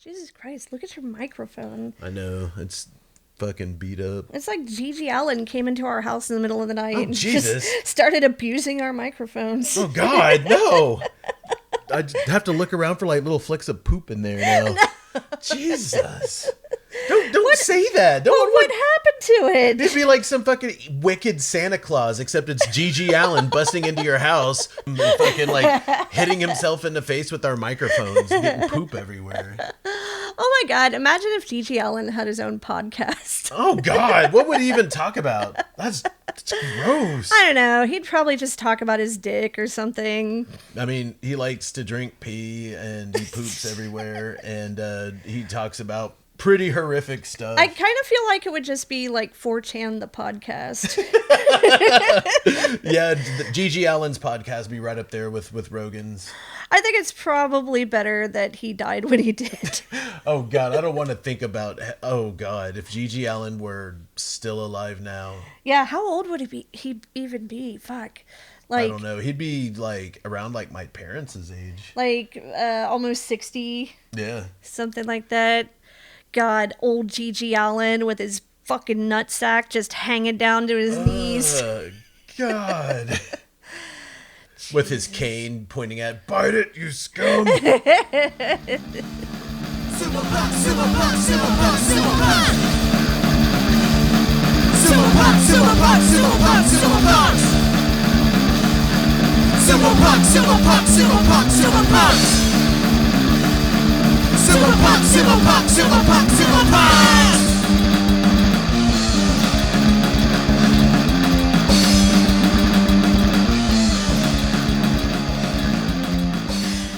Jesus Christ, look at your microphone. I know, it's fucking beat up. It's like Gigi Allen came into our house in the middle of the night Oh, and Jesus. just started abusing our microphones. Oh, God, no. I have to look around for like little flecks of poop in there now. No. Jesus. Don't say that. What happened to it? It'd be like some fucking wicked Santa Claus, except it's Gigi Allen busting into your house and fucking like hitting himself in the face with our microphones and getting poop everywhere. Oh my God, imagine if Gigi Allen had his own podcast. Oh God, what would he even talk about? That's gross. I don't know. He'd probably just talk about his dick or something. I mean, he likes to drink pee and he poops everywhere, and he talks about pretty horrific stuff. I kind of feel like it would just be like 4chan the podcast. Yeah, Gigi Allen's podcast would be right up there with Rogan's. I think it's probably better that he died when he did. Oh God, I don't want to think about. Oh God, if Gigi Allen were still alive now. Yeah, how old would he even be? Fuck. Like, I don't know. He'd be like around like my parents' age. Like almost 60. Yeah. Something like that. God, old Gigi Allen with his fucking nutsack just hanging down to his knees. God. With his cane pointing at, bite it, you scum. Sumo Punx, Sumo Punx, Sumo Punx, Sumo Punx. Sumo Punx, Sumo Punx, Sumo Punx, Sumo Punx. Sumo Punx, Sumo Punx, Sumo Punx, Sumo Punx. Sumo Punx, Sumo Punx, Sumo Punx, Sumo Punx.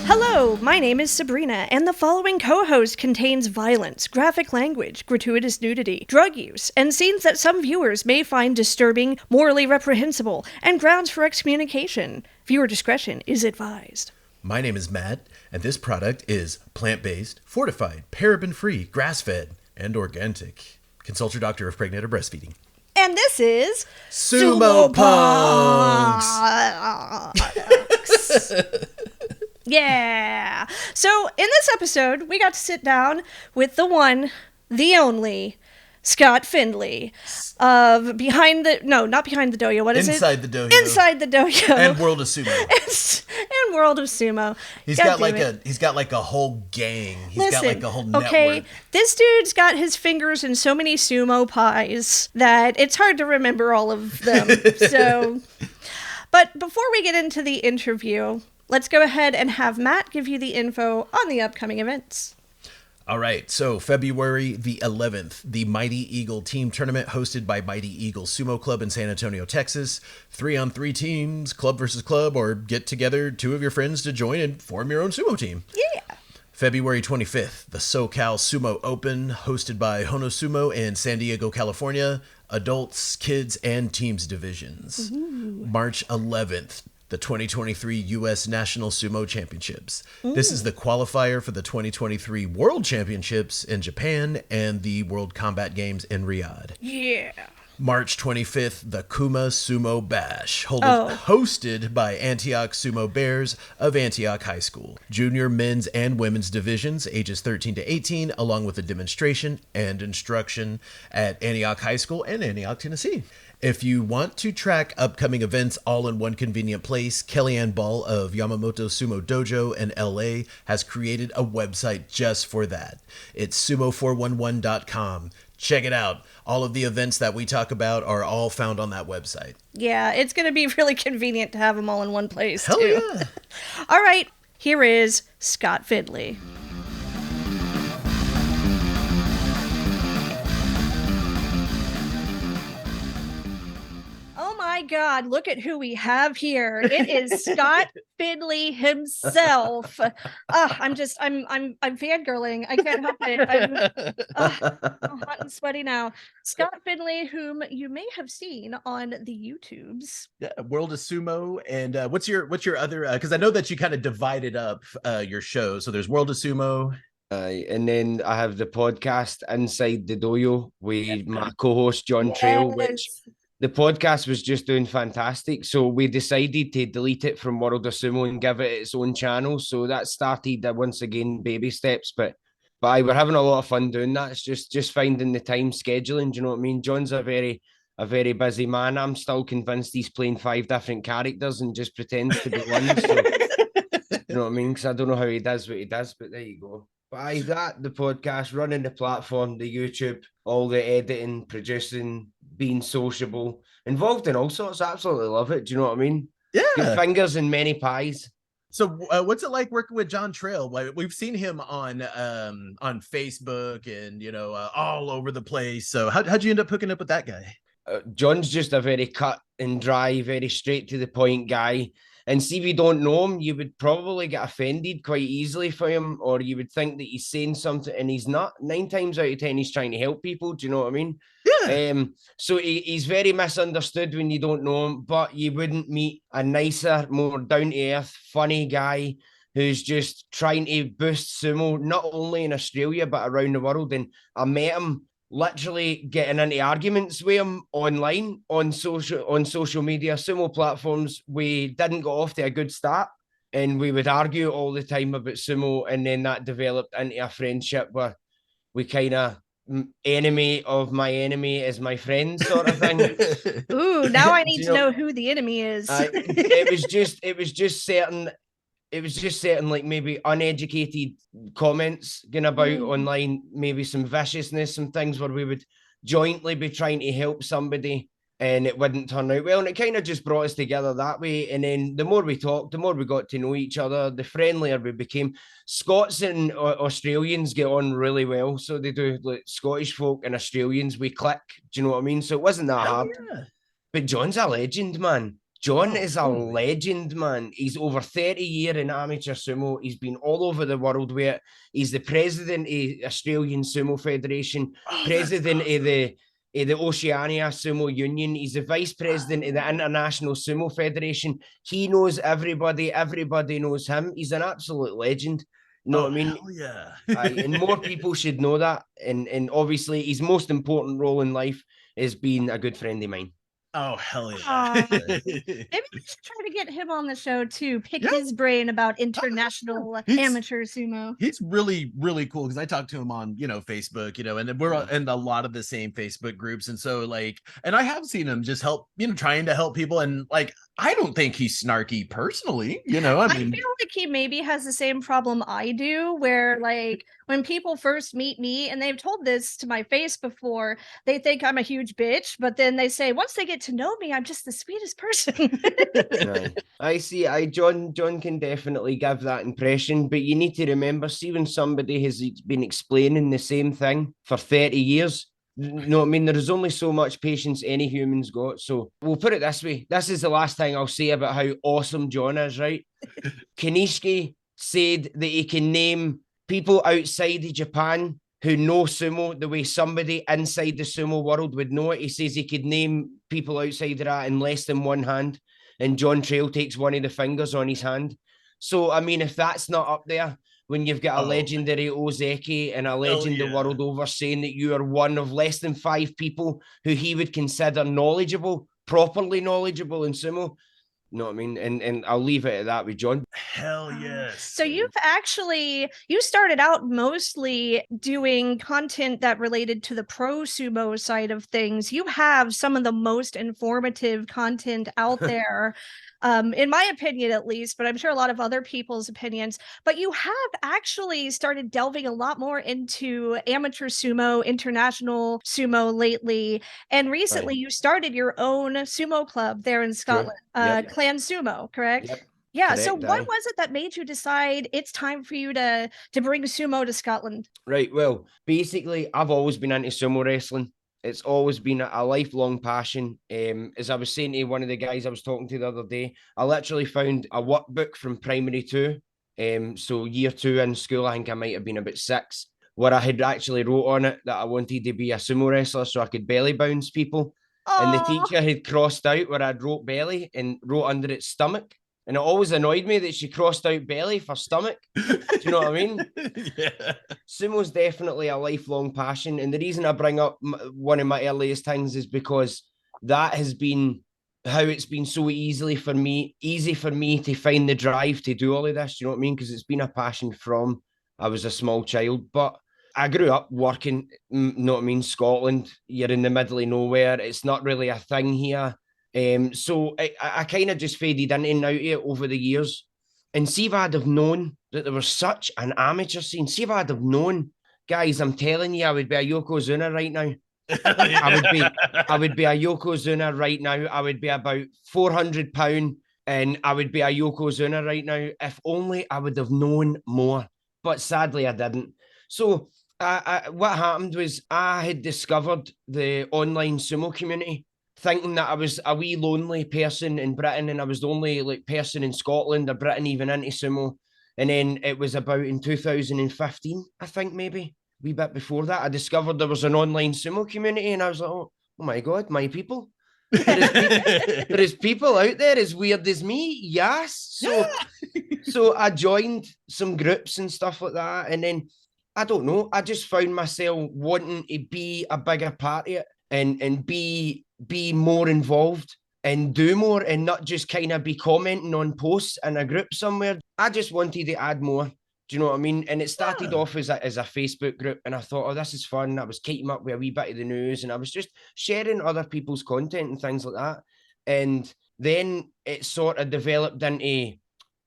Hello, my name is Sabrina, and the following co-host contains violence, graphic language, gratuitous nudity, drug use, and scenes that some viewers may find disturbing, morally reprehensible, and grounds for excommunication. Viewer discretion is advised. My name is Matt, and this product is plant-based, fortified, paraben-free, grass-fed, and organic. Consult your doctor if pregnant or breastfeeding. And this is Sumo Punx. Yeah. So in this episode, we got to sit down with the one, the only, Scott Findlay of not behind the Dohyo. What is Inside it? the Dohyo. Inside the Dohyo. And World of Sumo. and World of Sumo. He's God got damn like a whole gang. Listen, got like a whole network. okay, this dude's got his fingers in so many sumo pies that it's hard to remember all of them. So, but before we get into the interview, let's go ahead and have Matt give you the info on the upcoming events. All right, so February the 11th, the Mighty Eagle Team Tournament hosted by Mighty Eagle Sumo Club in San Antonio, Texas. 3-on-3 teams, club versus club, or get together 2 of your friends to join and form your own sumo team. Yeah. February 25th, the SoCal Sumo Open hosted by Hono Sumo in San Diego, California. Adults, kids, and teams divisions. Ooh. March 11th, the 2023 U.S. National Sumo Championships. Ooh. This is the qualifier for the 2023 World Championships in Japan and the World Combat Games in Riyadh. Yeah. March 25th, the Kuma Sumo Bash, hosted by Antioch Sumo Bears of Antioch High School. Junior men's and women's divisions, ages 13 to 18, along with a demonstration and instruction at Antioch High School and Antioch, Tennessee. If you want to track upcoming events all in one convenient place, Kellyanne Ball of Yamamoto Sumo Dojo in LA has created a website just for that. It's sumo411.com. Check it out. All of the events that we talk about are all found on that website. Yeah, it's going to be really convenient to have them all in one place, Hell too. Yeah. All right, here is Scott Findlay. My God, look at who we have here. It is Scott Findlay himself. I'm fangirling. I can't help it. I'm hot and sweaty now. Scott Findlay, whom you may have seen on the YouTubes. Yeah, World of Sumo. And what's your other, because I know that you kind of divided up your show. So there's World of Sumo. And then I have the podcast Inside the Dohyo with my co-host John Trail, which the podcast was just doing fantastic. So we decided to delete it from World of Sumo and give it its own channel. So that started once again baby steps, but But we're having a lot of fun doing that. It's just finding the time scheduling. Do you know what I mean? John's a very busy man. I'm still convinced he's playing 5 different characters and just pretends to be one. So you know what I mean? Because I don't know how he does what he does, but there you go. But that, the podcast, running the platform, the YouTube, all the editing, producing, being sociable, involved in all sorts. I absolutely love it. Do you know what I mean? Yeah. Good fingers in many pies. So what's it like working with John Trail? We've seen him on Facebook and, all over the place. So how'd you end up hooking up with that guy? John's just a very cut and dry, very straight to the point guy. And see, if you don't know him, you would probably get offended quite easily for him, or you would think that he's saying something and he's not. 9 times out of 10, he's trying to help people. Do you know what I mean? Yeah. So he's very misunderstood when you don't know him, but you wouldn't meet a nicer, more down to earth, funny guy who's just trying to boost sumo, not only in Australia, but around the world. And I met him literally getting into arguments with him online on social media, sumo platforms. We didn't get off to a good start, and we would argue all the time about sumo, and then that developed into a friendship where we kind of enemy of my enemy is my friend sort of thing. Ooh, now I need to know who the enemy is. It was just certain like maybe uneducated comments going about online, maybe some viciousness, some things where we would jointly be trying to help somebody and it wouldn't turn out well. And it kind of just brought us together that way. And then the more we talked, the more we got to know each other, the friendlier we became. Scots and Australians get on really well. So they do, like Scottish folk and Australians, we click. Do you know what I mean? So it wasn't that hard. Yeah. But John's a legend, man. John is a legend, man. He's over 30 years in amateur sumo. He's been all over the world with it. He's the president of Australian Sumo Federation, president of the Oceania Sumo Union. He's the vice president of the International Sumo Federation. He knows everybody. Everybody knows him. He's an absolute legend. You know what I mean? Yeah. And more people should know that. And obviously, his most important role in life is being a good friend of mine. Oh, hell yeah. Maybe we should try to get him on the show too. Pick his brain about international amateur sumo. He's really, really cool because I talked to him on, Facebook, and we're in a lot of the same Facebook groups. And so and I have seen him just help, trying to help people. And I don't think he's snarky personally, I feel like he maybe has the same problem I do, where when people first meet me, and they've told this to my face before, they think I'm a huge bitch, but then they say once they get to know me, I'm just the sweetest person. I see. John can definitely give that impression, but you need to remember, see, when somebody has been explaining the same thing for 30 years, you know what I mean? There is only so much patience any human's got. So we'll put it this way. This is the last thing I'll say about how awesome John is, right? Kanishiki said that he can name people outside of Japan who know sumo the way somebody inside the sumo world would know it. He says he could name people outside of that in less than one hand. And John Trail takes one of the fingers on his hand. So, I mean, if that's not up there, when you've got a legendary Ozeki and a legend the world over saying that you are one of less than 5 people who he would consider knowledgeable, properly knowledgeable in sumo. You know what I mean? And I'll leave it at that with John. Hell yes. So you started out mostly doing content that related to the pro sumo side of things. You have some of the most informative content out there. In my opinion, at least, but I'm sure a lot of other people's opinions. But you have actually started delving a lot more into amateur sumo, international sumo lately. And recently you started your own sumo club there in Scotland, Clan Sumo, correct? Yep. Yeah. Correct, so what was it that made you decide it's time for you to bring sumo to Scotland? Right. Well, basically, I've always been into sumo wrestling. It's always been a lifelong passion. As I was saying to one of the guys I was talking to the other day, I literally found a workbook from primary 2. So year 2 in school, I think I might have been about 6, where I had actually wrote on it that I wanted to be a sumo wrestler so I could belly bounce people. Aww. And the teacher had crossed out where I'd wrote belly and wrote under it stomach. And it always annoyed me that she crossed out belly for stomach. Do you know what I mean? Yeah. Sumo's definitely a lifelong passion. And the reason I bring up one of my earliest things is because that has been how it's been so easy for me to find the drive to do all of this. Do you know what I mean? Because it's been a passion from I was a small child. But I grew up working, know what I mean, Scotland. You're in the middle of nowhere. It's not really a thing here. So I kind of just faded in and out of it over the years. And see if I'd have known that there was such an amateur scene. See if I'd have known, guys, I'm telling you, I would be a Yokozuna right now. I would be a Yokozuna right now. I would be about £400 and I would be a Yokozuna right now. If only I would have known more. But sadly, I didn't. So what happened was I had discovered the online sumo community, thinking that I was a wee lonely person in Britain and I was the only like person in Scotland or Britain even into sumo. And then it was about in 2015, I think maybe, a wee bit before that, I discovered there was an online sumo community and I was like, oh my God, my people. There is people out there as weird as me. Yes. So I joined some groups and stuff like that. And then I don't know, I just found myself wanting to be a bigger part of it and be more involved and do more and not just kind of be commenting on posts in a group somewhere. I just wanted to add more. Do you know what I mean? And it started off as a Facebook group and I thought, oh, this is fun. I was keeping up with a wee bit of the news and I was just sharing other people's content and things like that. And then it sort of developed into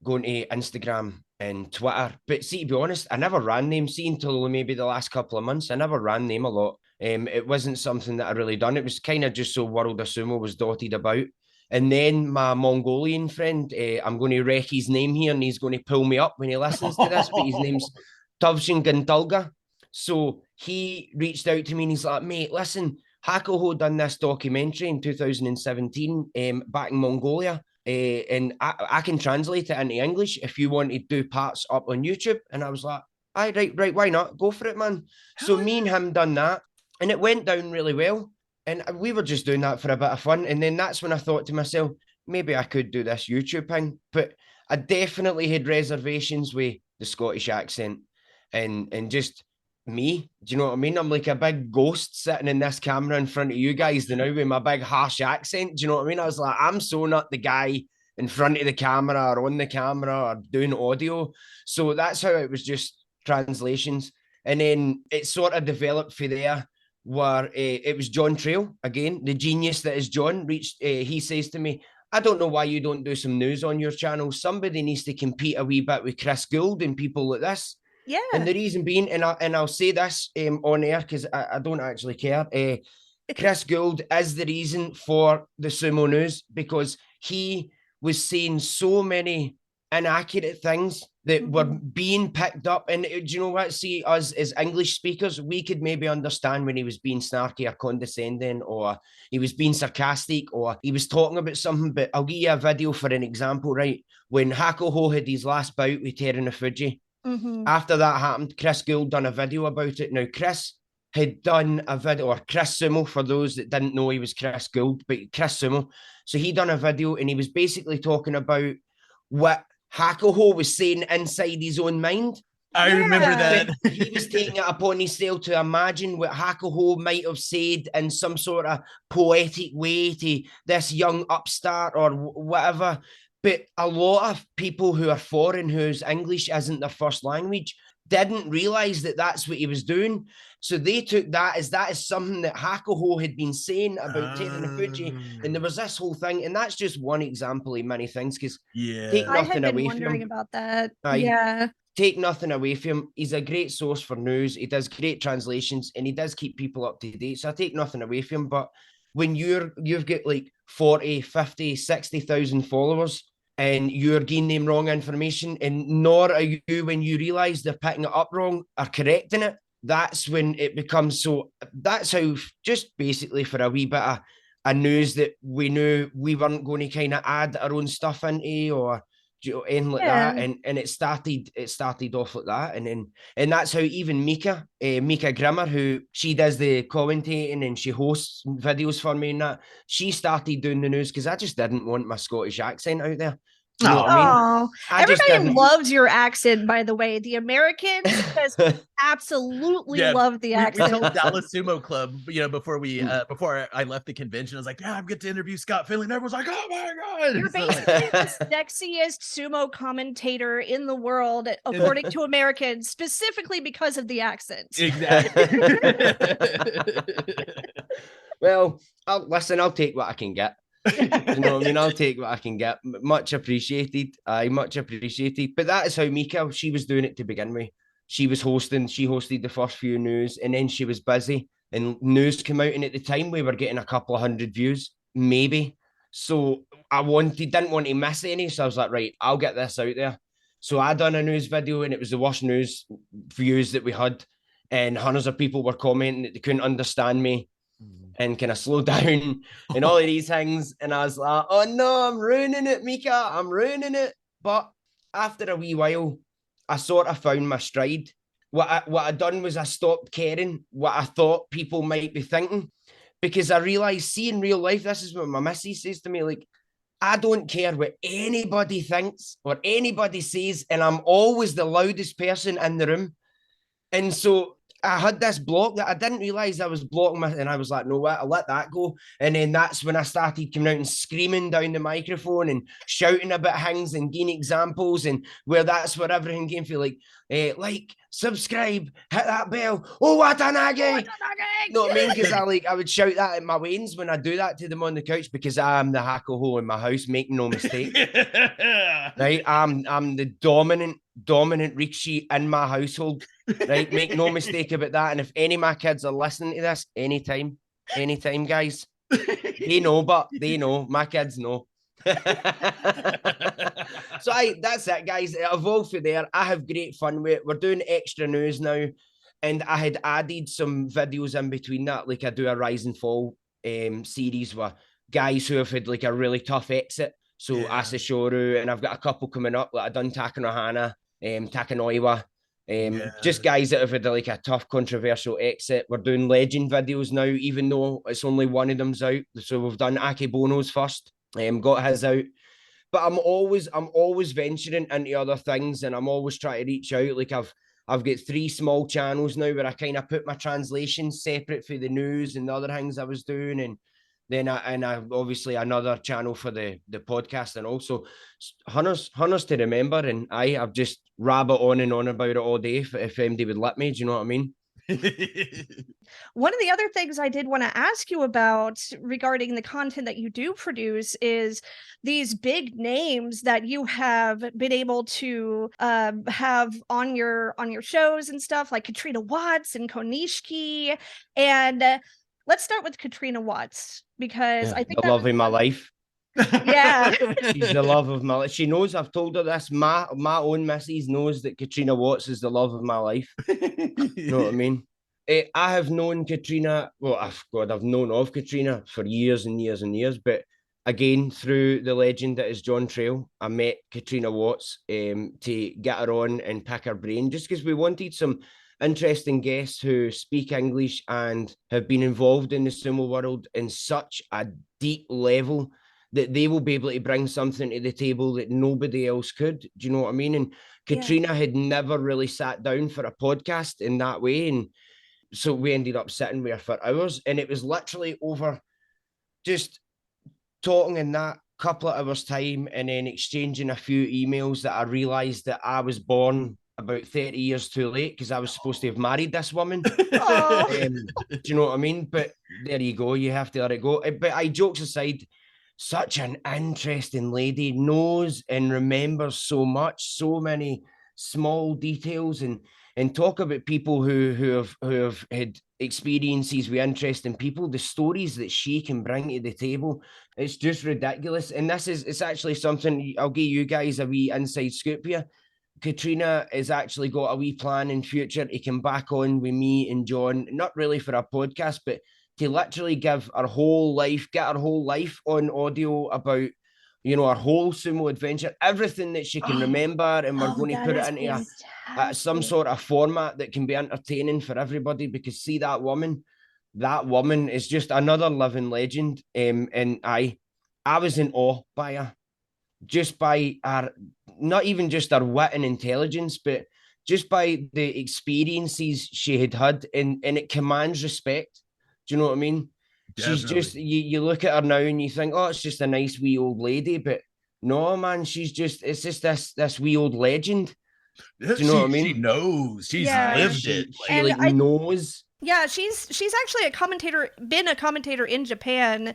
going to Instagram and Twitter. But see, to be honest, I never ran them. See, until maybe the last couple of months, I never ran them a lot. It wasn't something that I really done. It was kind of just so World of Sumo was dotted about. And then my Mongolian friend, I'm going to wreck his name here and he's going to pull me up when he listens to this, but his name's Tavshin Gintalga. So he reached out to me and he's like, mate, listen, Hakuho done this documentary in 2017 back in Mongolia. And I can translate it into English if you want to do parts up on YouTube. And I was like, right, why not? Go for it, man. So me and him done that and it went down really well. And we were just doing that for a bit of fun. And then that's when I thought to myself, maybe I could do this YouTube thing. But I definitely had reservations with the Scottish accent and just me. Do you know what I mean? I'm like a big ghost sitting in this camera in front of you guys now with my big harsh accent. Do you know what I mean? I was like, I'm so not the guy in front of the camera or on the camera or doing audio. So that's how it was just translations. And then it sort of developed for there where it was John Trail, again, the genius that is John, he says to me, I don't know why you don't do some news on your channel. Somebody needs to compete a wee bit with Chris Gould and people like this. Yeah. And the reason being, and I'll say this on air because I don't actually care, Chris Gould is the reason for the sumo news because he was saying so many inaccurate things that were being picked up. And do you know what? See, us as English speakers, we could maybe understand when he was being snarky or condescending, or he was being sarcastic, or he was talking about something. But I'll give you a video for an example, right? When Hakuho had his last bout with Terunofuji, after that happened, Chris Gould done a video about it. Now, Chris had done a video, or Chris Sumo, for those that didn't know he was Chris Gould, but Chris Sumo. So he done a video and he was basically talking about what Hakuho was saying inside his own mind. I remember that. He was taking it upon himself to imagine what Hakuho might have said in some sort of poetic way to this young upstart or whatever. But a lot of people who are foreign, whose English isn't their first language, didn't realize that that's what he was doing. So they took that as something that Hakuho had been saying about Terunofuji. And there was this whole thing. And that's just one example of many things. Because take I nothing had been away wondering from him. about that. Yeah. Take nothing away from him. He's a great source for news. He does great translations and he does keep people up to date. So I take nothing away from him. But when you've got like 40, 50, 60,000 followers, and you're getting them wrong information, and nor are you, when you realize they're picking it up wrong, are correcting it, that's when it becomes so. That's how, just basically for a wee bit of a news that we knew we weren't going to kind of add our own stuff into or anything like that, and it started off like that, and that's how even Mika Grimmer, who she does the commentating and she hosts videos for me and that, she started doing the news because I just didn't want my Scottish accent out there. You know what I mean? Oh, I just everybody didn't. loves your accent, by the way. The Americans just absolutely love the We accent. told Dallas Sumo Club, before I left the convention, I was like, yeah, I'm getting to interview Scott Findlay. And everyone's like, oh my God. You're basically the sexiest sumo commentator in the world, according to Americans, specifically because of the accent. Exactly. Well, I'll take what I can get. You know what I mean? I'll take what I can get. Much appreciated. Much appreciated. But that is how Mika, she was doing it to begin with. She was hosting, she hosted the first few news, and then she was busy. And news came out, and at the time we were getting a couple of hundred views, maybe. So didn't want to miss any. So I was like, right, I'll get this out there. So I done a news video, and it was the worst news views that we had. And hundreds of people were commenting that they couldn't understand me and kind of slow down and all of these things. And I was like, oh no, I'm ruining it, Mika. I'm ruining it. But after a wee while, I sort of found my stride. What I done was I stopped caring what I thought people might be thinking, because I realized, see, in real life, this is what my missus says to me, like, I don't care what anybody thinks or anybody says, and I'm always the loudest person in the room. And so I had this block that I didn't realize I was blocking and I was like, no, what? I'll let that go. And then that's when I started coming out and screaming down the microphone and shouting about things and giving examples, and that's where everything came from, like, subscribe, hit that bell. Oh, Watanage! You know what I mean? Because I would shout that at my wains when I do that to them on the couch, because I am the hackle in my house, make no mistake. Right? I'm the dominant rikishi in my household. Right? Make no mistake about that. And if any of my kids are listening to this, anytime, guys, they know, my kids know. So that's it, guys. It evolved from there. I have great fun with it. We're doing extra news now, and I had added some videos in between that, like I do a rise and fall series with guys who have had like a really tough exit. So Asashoru, and I've got a couple coming up. Like I done Takanohana, Takanoiwa, just guys that have had like a tough, controversial exit. We're doing legend videos now, even though it's only one of them's out. So we've done Akebono's first, got his out. But I'm always venturing into other things, and I'm always trying to reach out. Like I've got 3 small channels now where I kind of put my translations separate for the news and the other things I was doing, and then I obviously another channel for the podcast, and also hunters to remember. And I've just rabbit on and on about it all day if anybody would let me. Do you know what I mean? One of the other things I did want to ask you about regarding the content that you do produce is these big names that you have been able to have on your shows and stuff, like Katrina Watts and Konishiki. And let's start with Katrina Watts, because I think the love of my life. Yeah. She's the love of my life. She knows, I've told her this. My own missus knows that Katrina Watts is the love of my life. You know what I mean? I have known Katrina, I've known of Katrina for years and years and years, but again, through the legend that is John Trail, I met Katrina Watts to get her on and pick her brain, just because we wanted some interesting guests who speak English and have been involved in the sumo world in such a deep level that they will be able to bring something to the table that nobody else could. Do you know what I mean? And Katrina had never really sat down for a podcast in that way. And so we ended up sitting with her for hours, and it was literally over just talking in that couple of hours time, and then exchanging a few emails that I realized that I was born about 30 years too late, because I was supposed to have married this woman. Do you know what I mean? But there you go. You have to let it go. But jokes aside, such an interesting lady, knows and remembers so much, so many small details, and talk about people who have had experiences with interesting people, the stories that she can bring to the table, it's just ridiculous. And it's actually something, I'll give you guys a wee inside scoop here. Katrina has actually got a wee plan in future to come back on with me and John, not really for a podcast, but to literally give get our whole life on audio about, our whole sumo adventure, everything that she can remember, and we're going to put it into some sort of format that can be entertaining for everybody. Because see, that woman is just another living legend. And I was in awe by her. just by our, not even just our wit and intelligence, but just by the experiences she had, and it commands respect. Do you know what I mean? Definitely. She's just, you look at her now and you think, oh, it's just a nice wee old lady, but no, man, it's just this wee old legend. Do you know what I mean? She knows. She's Yeah. lived She, it. she And like I- knows. Yeah, she's actually been a commentator in Japan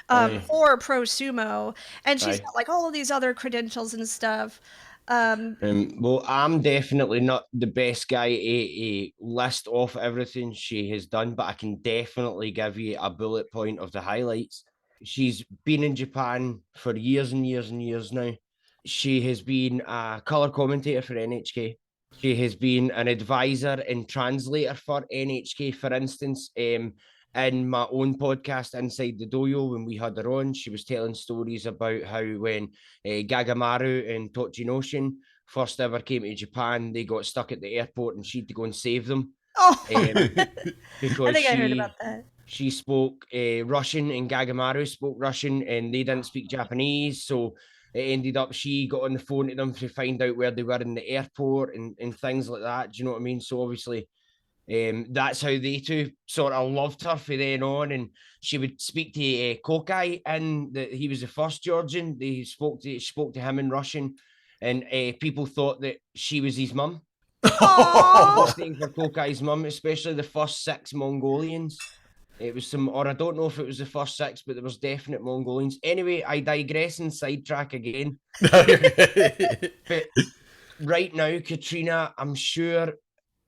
Aye. for Pro Sumo, and she's Aye. got like all of these other credentials and stuff. Well, I'm definitely not the best guy to list off everything she has done, but I can definitely give you a bullet point of the highlights. She's been in Japan for years and years and years now. She has been a color commentator for NHK. She has been an advisor and translator for NHK, for instance. In my own podcast, Inside the Dohyo, when we had her on, she was telling stories about how when Gagamaru and Tochinoshin first ever came to Japan, they got stuck at the airport and she had to go and save them. Oh, Because I think I heard about that. she spoke Russian and Gagamaru spoke Russian and they didn't speak Japanese. So it ended up she got on the phone to them to find out where they were in the airport and things like that. Do you know what I mean? So obviously that's how they two sort of loved her for then on. And she would speak to Kokai, and he was the first Georgian. They spoke to him in Russian, and people thought that she was his mum. Aww. For Kokai's mum, especially the first 6 Mongolians. It was or I don't know if it was the first 6, but there was definite Mongolians. Anyway, I digress and sidetrack again. But right now, Katrina, I'm sure,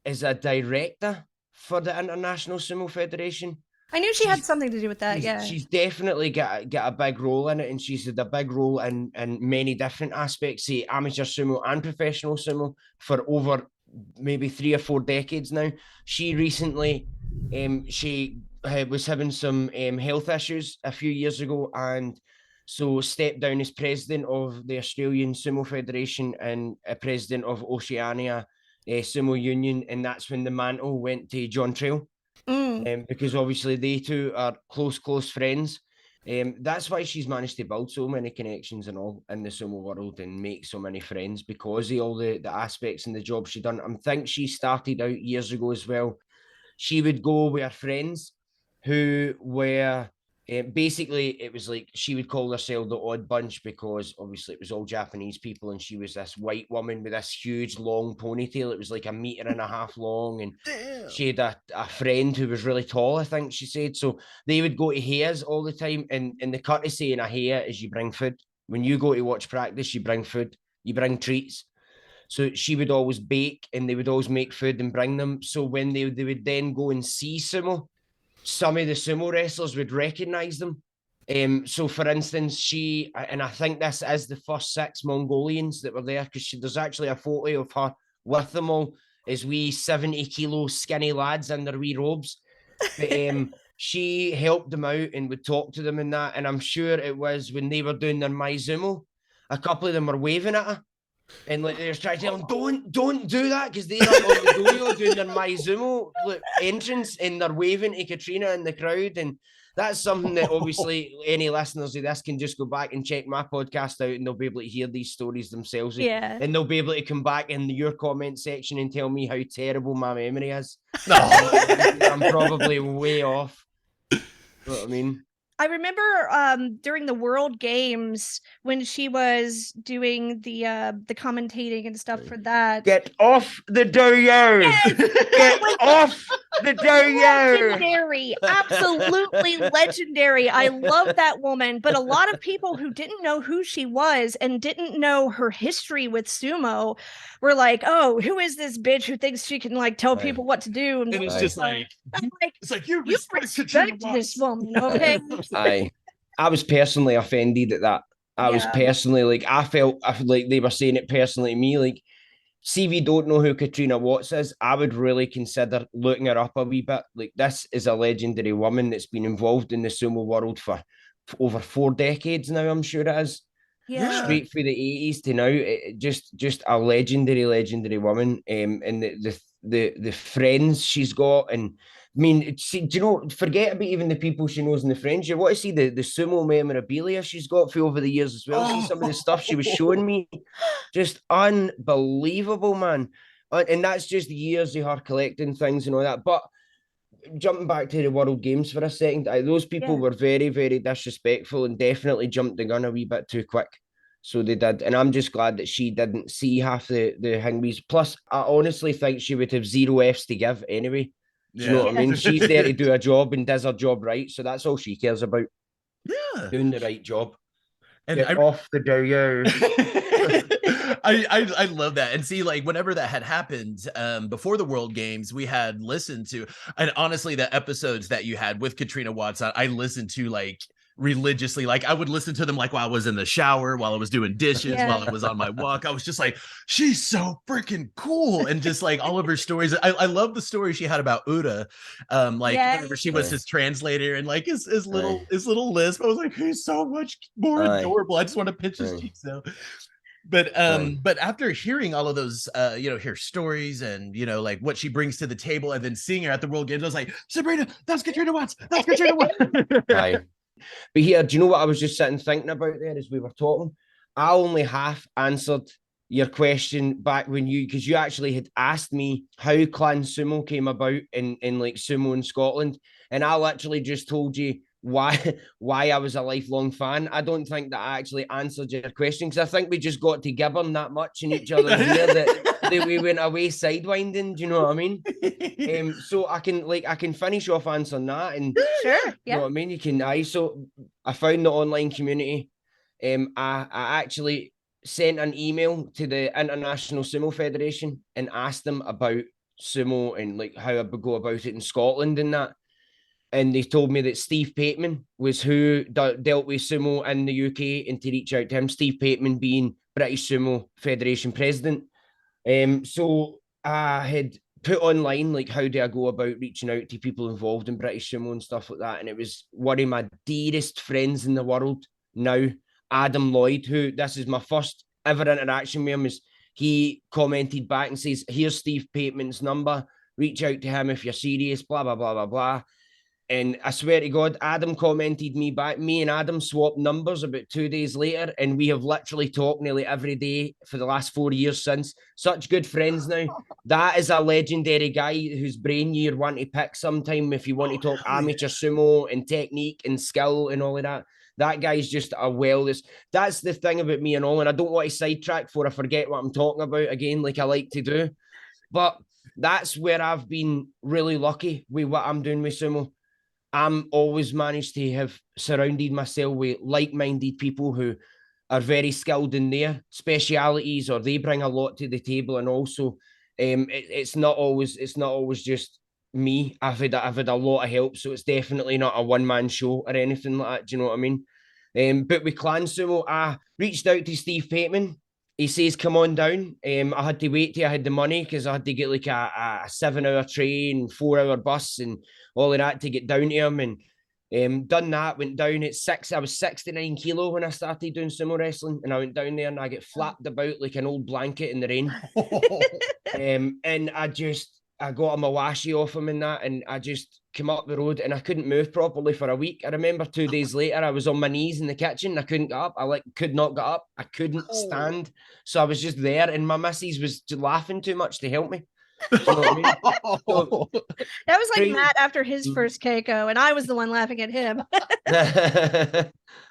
is a director for the International Sumo Federation. I knew she had something to do with that. Yeah, She's definitely got a big role in it, and she's had a big role in many different aspects, say amateur sumo and professional sumo, for over maybe 3 or 4 decades now. She recently, she was having some health issues a few years ago, and so stepped down as president of the Australian Sumo Federation and a president of Oceania Sumo Union, and that's when the mantle went to John Trail. Because obviously they two are close friends. That's why she's managed to build so many connections and all in the sumo world and make so many friends, because of all the aspects and the job she done. I think she started out years ago as well. She would go with her friends who were basically, it was like she would call herself the odd bunch, because obviously it was all Japanese people and she was this white woman with this huge long ponytail. It was like 1.5 meters long, and she had a friend who was really tall, I think she said. So they would go to hairs all the time, and the courtesy in a hair is you bring food. When you go to watch practice, you bring food, you bring treats. So she would always bake and they would always make food and bring them. So when they would then go and see sumo, some of the sumo wrestlers would recognize them. So for instance, she, and I think this is the first 6 Mongolians that were there, because there's actually a photo of her with them all as wee 70-kilo skinny lads in their wee robes. But she helped them out and would talk to them and that. And I'm sure it was when they were doing their Maizumo, a couple of them were waving at her. And like they were trying to tell them, don't do that, because they're up on the Dohyo doing their Maizumo entrance and they're waving to Katrina in the crowd. And that's something that obviously any listeners of this can just go back and check my podcast out and they'll be able to hear these stories themselves. Yeah. And they'll be able to come back in your comment section and tell me how terrible my memory is. I'm probably way off. You know what I mean? I remember during the World Games when she was doing the commentating and stuff for that. Get off the Dohyo! Yes, Get off the Dohyo! Legendary, absolutely legendary. I love that woman, but a lot of people who didn't know who she was and didn't know her history with sumo were like, "Oh, who is this bitch who thinks she can like tell people what to do?" And it's just like, I'm like, it's like you you respect this woman, okay? I was personally offended at that. I was Yeah. personally like, I felt like they were saying it personally to me. Like, see, if you don't know who Katrina Watts is, I would really consider looking her up a wee bit. Like, this is a legendary woman that's been involved in the sumo world for over 4 decades now, I'm sure it is. Yeah. Straight through the 80s to now, just a legendary woman. And the friends she's got. And I mean, see, do you know, forget about even the people she knows and the friends. You want to see the sumo memorabilia she's got for over the years as well. See some of the stuff she was showing me. Just unbelievable, man. And that's just years of her collecting things and all that. But jumping back to the World Games for a second, those people were very, very disrespectful and definitely jumped the gun a wee bit too quick. So they did. And I'm just glad that she didn't see half the hingbies. Plus, I honestly think she would have 0 Fs to give anyway. Do you know what I mean? She's there to do a job and does her job right. So that's all she cares about. Yeah. Doing the right job. And Get off the Dohyo. I love that. And see, like, whenever that had happened, before the World Games, we had listened to, and honestly, the episodes that you had with Katrina Watson, I listened to like religiously. Like, I would listen to them like while I was in the shower, while I was doing dishes, while I was on my walk. I was just like, she's so freaking cool. And just like all of her stories. I love the story she had about Uda. Whenever she was his translator and like his little lisp. I was like, he's so much more adorable. I just want to pinch his cheeks now. But after hearing all of those her stories and like what she brings to the table and then seeing her at the World Games, I was like, Sabrina, that's Katrina Watts. That's Katrina Watts. But here, do you know what I was just sitting thinking about there as we were talking? I only half answered your question back when because you actually had asked me how Clan Sumo came about in like sumo in Scotland. And I literally just told you why I was a lifelong fan. I don't think that I actually answered your question because I think we just got to gibbering that much in each other's ear that we went away sidewinding. Do you know what I mean? So I can finish off answering that and sure, you know what I mean. You can so I found the online community. I actually sent an email to the International Sumo Federation and asked them about sumo and like how I would go about it in Scotland and that. And they told me that Steve Pateman was who dealt with sumo in the UK and to reach out to him. Steve Pateman being British Sumo Federation president. So I had put online like how do I go about reaching out to people involved in British sumo and stuff like that. And it was one of my dearest friends in the world now, Adam Lloyd, who this is my first ever interaction with him. Is he commented back and says, "Here's Steve Pateman's number. Reach out to him if you're serious." Blah blah blah blah blah. And I swear to God, Adam commented me back. Me and Adam swapped numbers about 2 days later, and we have literally talked nearly every day for the last 4 years since. Such good friends now. That is a legendary guy whose brain you want to pick sometime if you want to talk amateur sumo and technique and skill and all of that. That guy's just a wellness. That's the thing about me and all, and I don't want to sidetrack before I forget what I'm talking about again, like I like to do. But that's where I've been really lucky with what I'm doing with sumo. I'm always managed to have surrounded myself with like-minded people who are very skilled in their specialities, or they bring a lot to the table. And also, it's not always just me. I've had a lot of help, so it's definitely not a one-man show or anything like that. Do you know what I mean? But with Clan Sumo, I reached out to Steve Pateman. He says, "Come on down." I had to wait till I had the money because I had to get like a 7-hour train, 4-hour bus, and all of that to get down to him. And done that, went down at 6. I was 69 kilo when I started doing sumo wrestling, and I went down there and I get flapped about like an old blanket in the rain. And I got a mawashi off him and that, and I just came up the road and I couldn't move properly for a week. I remember 2 days later, I was on my knees in the kitchen. I couldn't get up. I could not get up. I couldn't stand. So I was just there, and my missus was laughing too much to help me. You know what I mean? So, that was like Matt after his first Keiko, and I was the one laughing at him.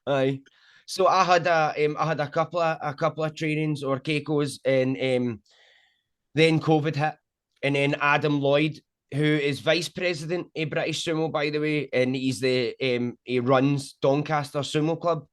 Aye. So I had a couple of trainings or Keikos, and then COVID hit. And then Adam Lloyd, who is vice president of British Sumo, by the way, and he runs Doncaster Sumo Club.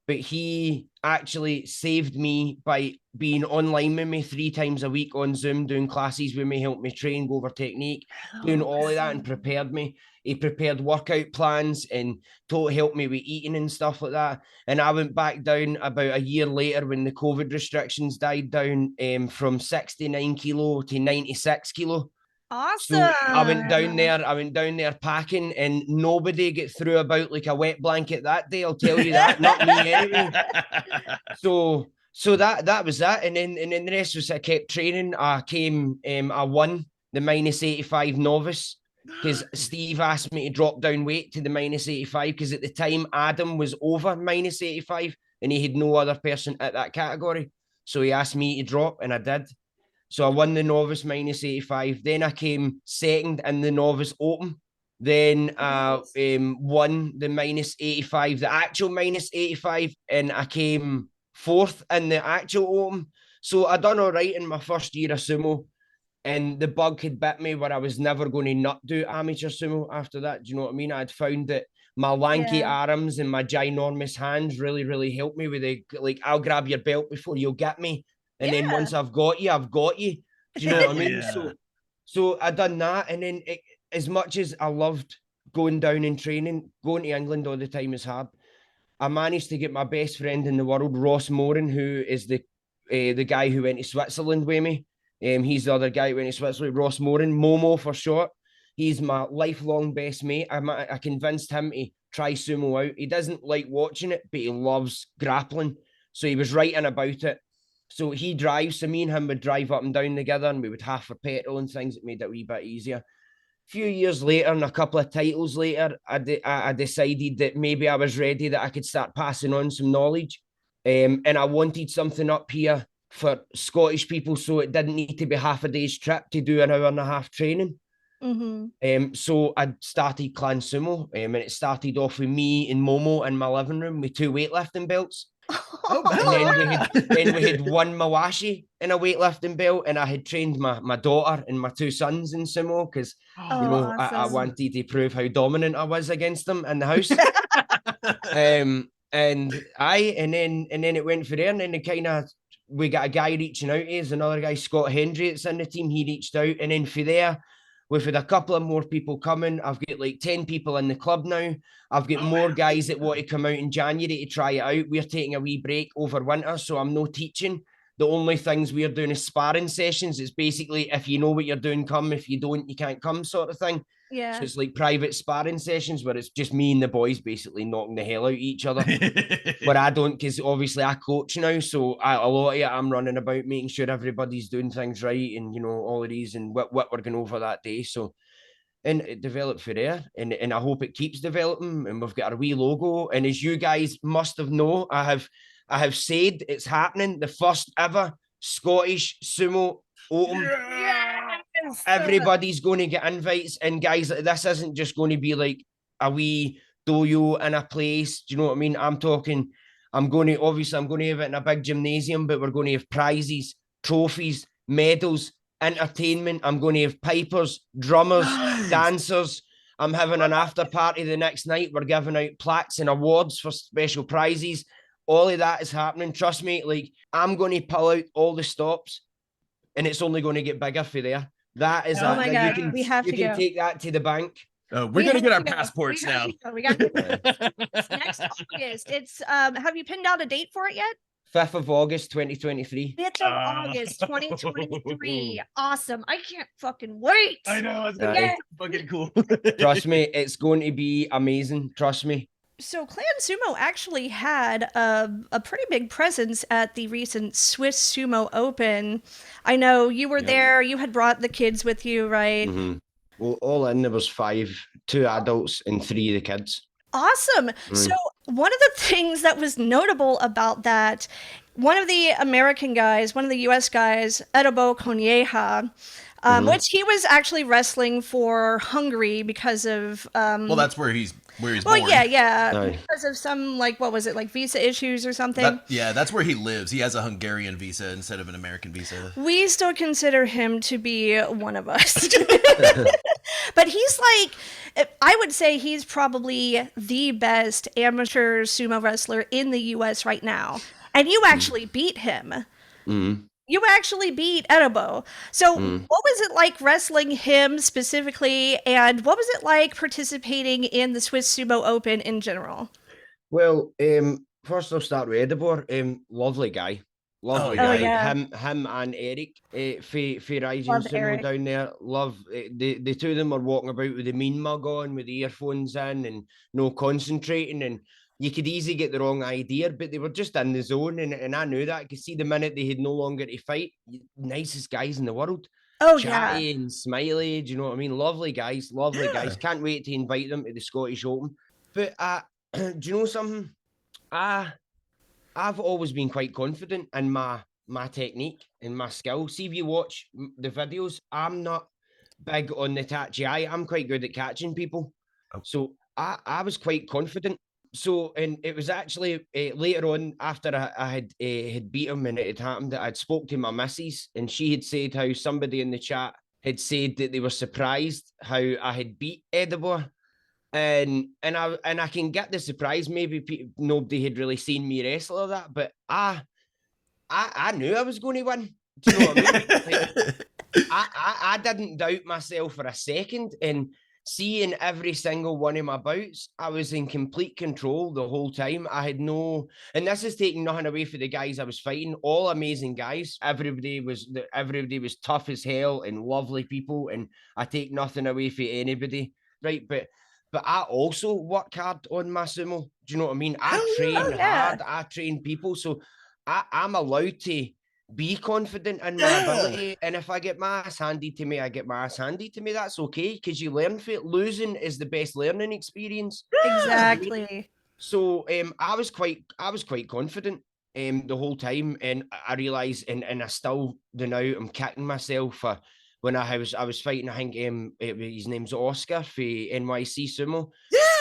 But he actually saved me by being online with me 3 times a week on Zoom, doing classes with me, helped me train, go over technique, doing all of that, and prepared me. He prepared workout plans and helped me with eating and stuff like that. And I went back down about a year later when the COVID restrictions died down, from 69 kilo to 96 kilo. Awesome. So I went down there packing, and nobody get through about like a wet blanket that day. I'll tell you that, not me anyway. So that was that. And then the rest was I kept training. I won the minus 85 novice, because Steve asked me to drop down weight to the minus 85, because at the time Adam was over minus 85 and he had no other person at that category. So he asked me to drop, and I did. So I won the novice minus 85. Then I came second in the novice open. Then I won the minus 85, the actual minus 85, and I came fourth in the actual open. So I done all right in my first year of sumo, and the bug had bit me where I was never going to not do amateur sumo after that. Do you know what I mean? I'd found that my lanky arms and my ginormous hands really, really helped me with the, like, I'll grab your belt before you'll get me. And then once I've got you, I've got you. Do you know what I mean? So I done that. And then as much as I loved going down and training, going to England all the time is hard. I managed to get my best friend in the world, Ross Moran, who is the guy who went to Switzerland with me. He's the other guy who went to Switzerland, Ross Moran, Momo for short. He's my lifelong best mate. I convinced him to try sumo out. He doesn't like watching it, but he loves grappling. So he was writing about it. So he drives, so me and him would drive up and down together, and we would half for petrol and things. It made it a wee bit easier. A few years later, and a couple of titles later, I decided that maybe I was ready, that I could start passing on some knowledge. And I wanted something up here for Scottish people, so it didn't need to be half a day's trip to do an hour and a half training. So I started Clan Sumo, and it started off with me and Momo in my living room with 2 weightlifting belts. And then we had one Mawashi in a weightlifting belt, and I had trained my daughter and my 2 sons in sumo because awesome. I wanted to prove how dominant I was against them in the house. and then it went for there, and then we got a guy reaching out to us, another guy, Scott Hendry, that's in the team. He reached out, and then for there, we've had a couple of more people coming. I've got like 10 people in the club now. I've got more guys that want to come out in January to try it out. We're taking a wee break over winter, so I'm no teaching. The only things we're doing is sparring sessions. It's basically, if you know what you're doing, come. If you don't, you can't come, sort of thing. Yeah. So it's like private sparring sessions where it's just me and the boys basically knocking the hell out of each other. But I don't, because obviously I coach now, so a lot of it I'm running about making sure everybody's doing things right, and all of these and what we're going over that day. So, and it developed for there, and I hope it keeps developing. And we've got a wee logo, and as you guys must have known, I have said it's happening. The first ever Scottish Sumo Open. Yes. Everybody's going to get invites, and guys, this isn't just going to be like a wee dohyo in a place. Do you know what I mean? I'm going to have it in a big gymnasium, but we're going to have prizes, trophies, medals, entertainment. I'm going to have pipers, drummers, dancers. I'm having an after party the next night. We're giving out plaques and awards for special prizes. All of that is happening. Trust me, like, I'm going to pull out all the stops, and it's only going to get bigger for there. That is oh my God, we have to go. take that to the bank. We're going to get our passports now. We got next August. It's have you pinned out a date for it yet? 5th of August, 2023. 5th of August, 2023. Awesome. I can't fucking wait. I know. It's going to be fucking cool. Trust me, it's going to be amazing. Trust me. So Clan Sumo actually had a pretty big presence at the recent Swiss Sumo Open. I know you were there. You had brought the kids with you, right? Mm-hmm. Well, all in there was 5, 2 adults and 3 of the kids. Awesome. So one of the things that was notable about that, one of the American guys, one of the US guys, Edobo Konyeha, which he was actually wrestling for Hungary because of well, that's where he's born. Yeah. Because of some, like, what was it, like visa issues or something? That's where he lives. He has a Hungarian visa instead of an American visa. We still consider him to be one of us. But he's like, I would say he's probably the best amateur sumo wrestler in the US right now. And you actually beat him. Mm-hmm. You actually beat Edobo. So what was it like wrestling him specifically? And what was it like participating in the Swiss Sumo Open in general? Well, first I'll start with Edobo. Lovely guy. Lovely guy. Yeah. Him and Eric for Rising Sumo down there. Love the 2 of them are walking about with the mean mug on, with the earphones in, and no concentrating, and you could easily get the wrong idea, but they were just in the zone, and I knew that. I could see the minute they had no longer to fight, nicest guys in the world. Oh, chatty and smiley. Do you know what I mean? Lovely guys, lovely guys. Can't wait to invite them to the Scottish Open. But do you know something? I've always been quite confident in my technique and my skill. See, if you watch the videos, I'm not big on the tachi eye. I'm quite good at catching people. So I was quite confident. So, and it was actually later on after I had beat him and it had happened that I'd spoke to my missus and she had said how somebody in the chat had said that they were surprised how I had beat Edinburgh. And I can get the surprise. Maybe nobody had really seen me wrestle or that, but I knew I was going to win. Do you know what I mean? Like, I didn't doubt myself for a second, and seeing every single one of my bouts, I was in complete control the whole time. I had no, and this is taking nothing away for the guys I was fighting. All amazing guys. Everybody was tough as hell and lovely people, and I take nothing away for anybody, right? But I also work hard on my sumo. Do you know what I mean? I train hard. I train people, so I'm allowed to be confident in my ability. And if I get my ass handed to me, I get my ass handed to me. That's okay, because you learn from it. Losing is the best learning experience. Exactly. So I was quite confident the whole time, and I realised, and I still do now. I'm kicking myself for when I was fighting. I think his name's Oscar for NYC Sumo.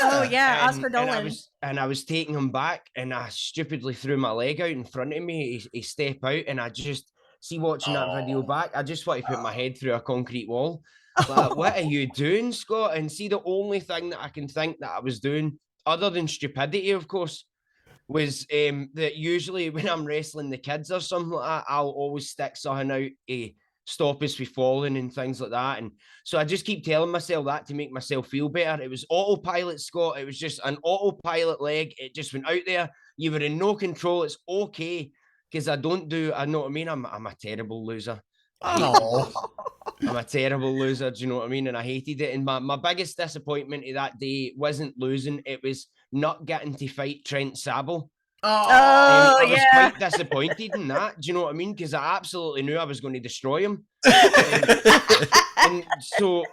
Oh yeah, And, Oscar Dolan. I was taking him back, and I stupidly threw my leg out in front of me. He step out, and I just see watching that video back. I just want to put my head through a concrete wall. Like, what are you doing, Scott? And see, the only thing that I can think that I was doing, other than stupidity, of course, was that usually when I'm wrestling the kids or something like that, I'll always stick something out to stop us from falling and things like that. And so I just keep telling myself that to make myself feel better. It was autopilot, Scott. It was just an autopilot leg. It just went out there. You were in no control. It's okay, because I know what I mean? I'm a terrible loser. I'm a terrible loser. Do you know what I mean? And I hated it. And my biggest disappointment of that day wasn't losing. It was not getting to fight Trent Sable. I was quite disappointed in that. Do you know what I mean? Because I absolutely knew I was going to destroy him. and so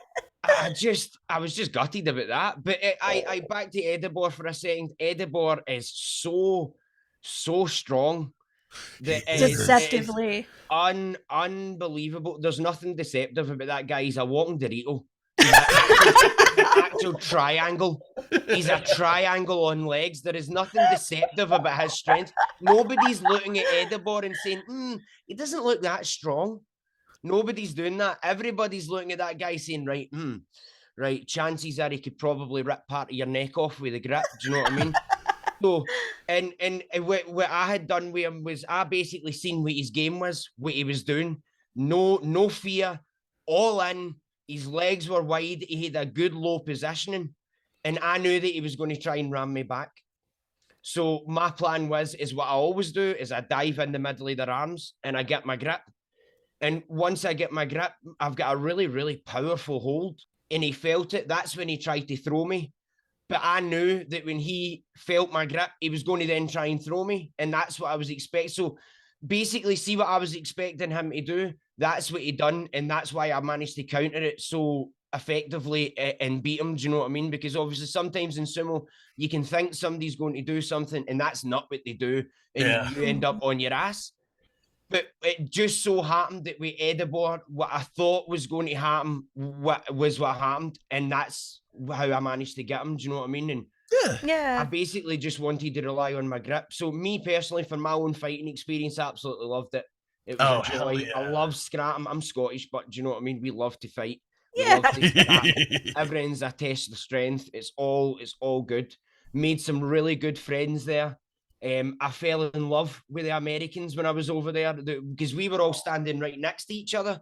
I was just gutted about that. But I back to Edinburgh for a second. Edinburgh is so strong. Deceptively. Unbelievable. There's nothing deceptive about that guy. He's a walking Dorito. He's an actual triangle. He's a triangle on legs. There is nothing deceptive about his strength. Nobody's looking at Edinburgh and saying, he doesn't look that strong. Nobody's doing that. Everybody's looking at that guy saying, right, chances are he could probably rip part of your neck off with a grip. Do you know what I mean? So, and what I had done with him was I basically seen what his game was, what he was doing. No fear, all in. His legs were wide. He had a good low positioning, and I knew that he was going to try and ram me back. So my plan is what I always do is I dive in the middle of their arms and I get my grip. And once I get my grip, I've got a really, really powerful hold. And he felt it. That's when he tried to throw me. But I knew that when he felt my grip, he was going to then try and throw me. And that's what I was expecting. So basically, see what I was expecting him to do. That's what he done. And that's why I managed to counter it so effectively and beat him. Do you know what I mean? Because obviously sometimes in sumo, you can think somebody's going to do something and that's not what they do. And you end up on your ass. But it just so happened that with Edinburgh, what I thought was going to happen what happened. And that's how I managed to get him. Do you know what I mean? And I basically just wanted to rely on my grip. So me personally, for my own fighting experience, I absolutely loved it. It was a joy. I love scrapping. I'm Scottish, but do you know what I mean? We love to fight. We love to scrap. Everything's a test of strength. It's all good. Made some really good friends there. I fell in love with the Americans when I was over there because we were all standing right next to each other.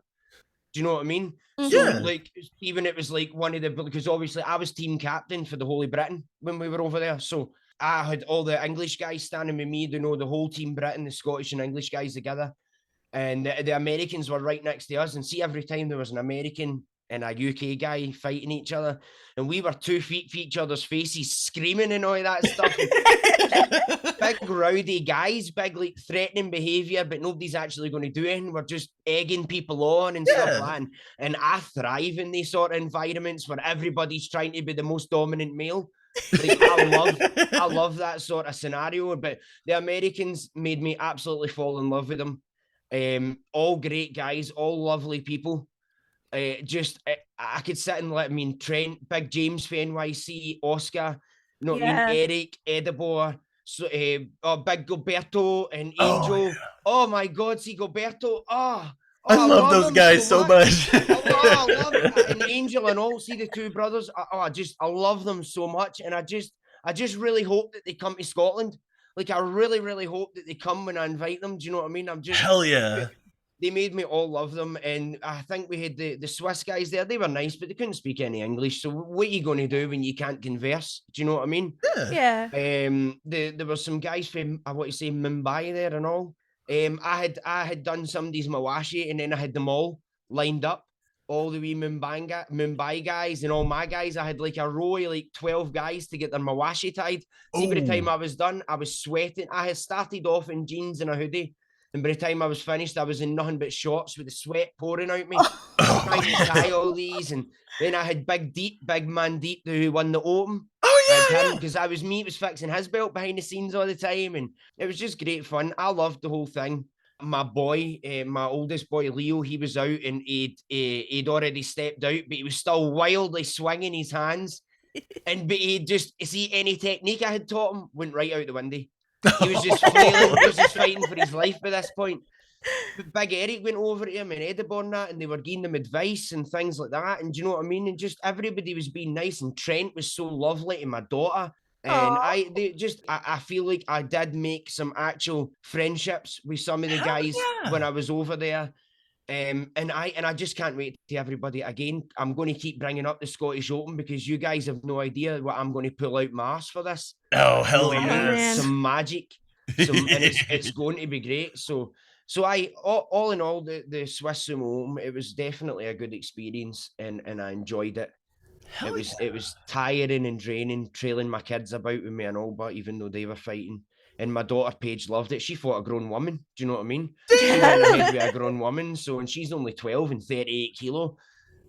Do you know what I mean? So like, even it was like one of the, because obviously I was team captain for the Holy Britain when we were over there. So I had all the English guys standing with me, the whole team Britain, the Scottish and English guys together. And the Americans were right next to us. And see, every time there was an American and a UK guy fighting each other, and we were 2 feet for each other's faces, screaming and all that stuff. Big rowdy guys, big like threatening behavior, but nobody's actually going to do anything. We're just egging people on and stuff like that. And I thrive in these sort of environments where everybody's trying to be the most dominant male. Like, I love that sort of scenario. But the Americans made me absolutely fall in love with them. All great guys, all lovely people. I could sit and Trent, Big James for NYC, Oscar, you know what I mean, Eric, Edibor, so Big Gilberto and Angel. Oh my God, see Gilberto. I love those guys so much. I love it. And Angel and all, see the two brothers. I love them so much, and I just really hope that they come to Scotland. Like, I really, really hope that they come when I invite them. Do you know what I mean? Hell yeah. They made me all love them. And I think we had the Swiss guys there. They were nice, but they couldn't speak any English. So what are you going to do when you can't converse? Do you know what I mean? Yeah. There were some guys from, I want to say, Mumbai there and all. I had done somebody's mawashi, and then I had them all lined up. All the wee Mumbai guys and all my guys. I had like a row of like 12 guys to get their mawashi tied. See, by the time I was done, I was sweating. I had started off in jeans and a hoodie. And by the time I was finished, I was in nothing but shorts with the sweat pouring out me. Trying to tie all these. And then I had Big Man Deep, who won the Open. Because it was fixing his belt behind the scenes all the time. And it was just great fun. I loved the whole thing. My boy, my oldest boy, Leo, he was out and he'd already stepped out, but he was still wildly swinging his hands. But he just, see, any technique I had taught him went right out the window. He was just flailing, he was just fighting for his life by this point. But Big Eric went over to him in Edinburgh and that, and they were giving him advice and things like that. And do you know what I mean? And just everybody was being nice. And Trent was so lovely to my daughter. And I feel like I did make some actual friendships with some of the guys when I was over there. And I just can't wait to everybody again. I'm going to keep bringing up the Scottish Open because you guys have no idea what I'm going to pull out my arse for this. Oh, hell yeah. Some magic. And it's going to be great. So all in all, the Swiss Sumo Open, it was definitely a good experience, and I enjoyed it. It was tiring and draining, trailing my kids about with me and all, but even though they were fighting. And my daughter Paige loved it. She fought a grown woman. Do you know what I mean? She went ahead with a grown woman. So, and she's only 12 and 38 kilo.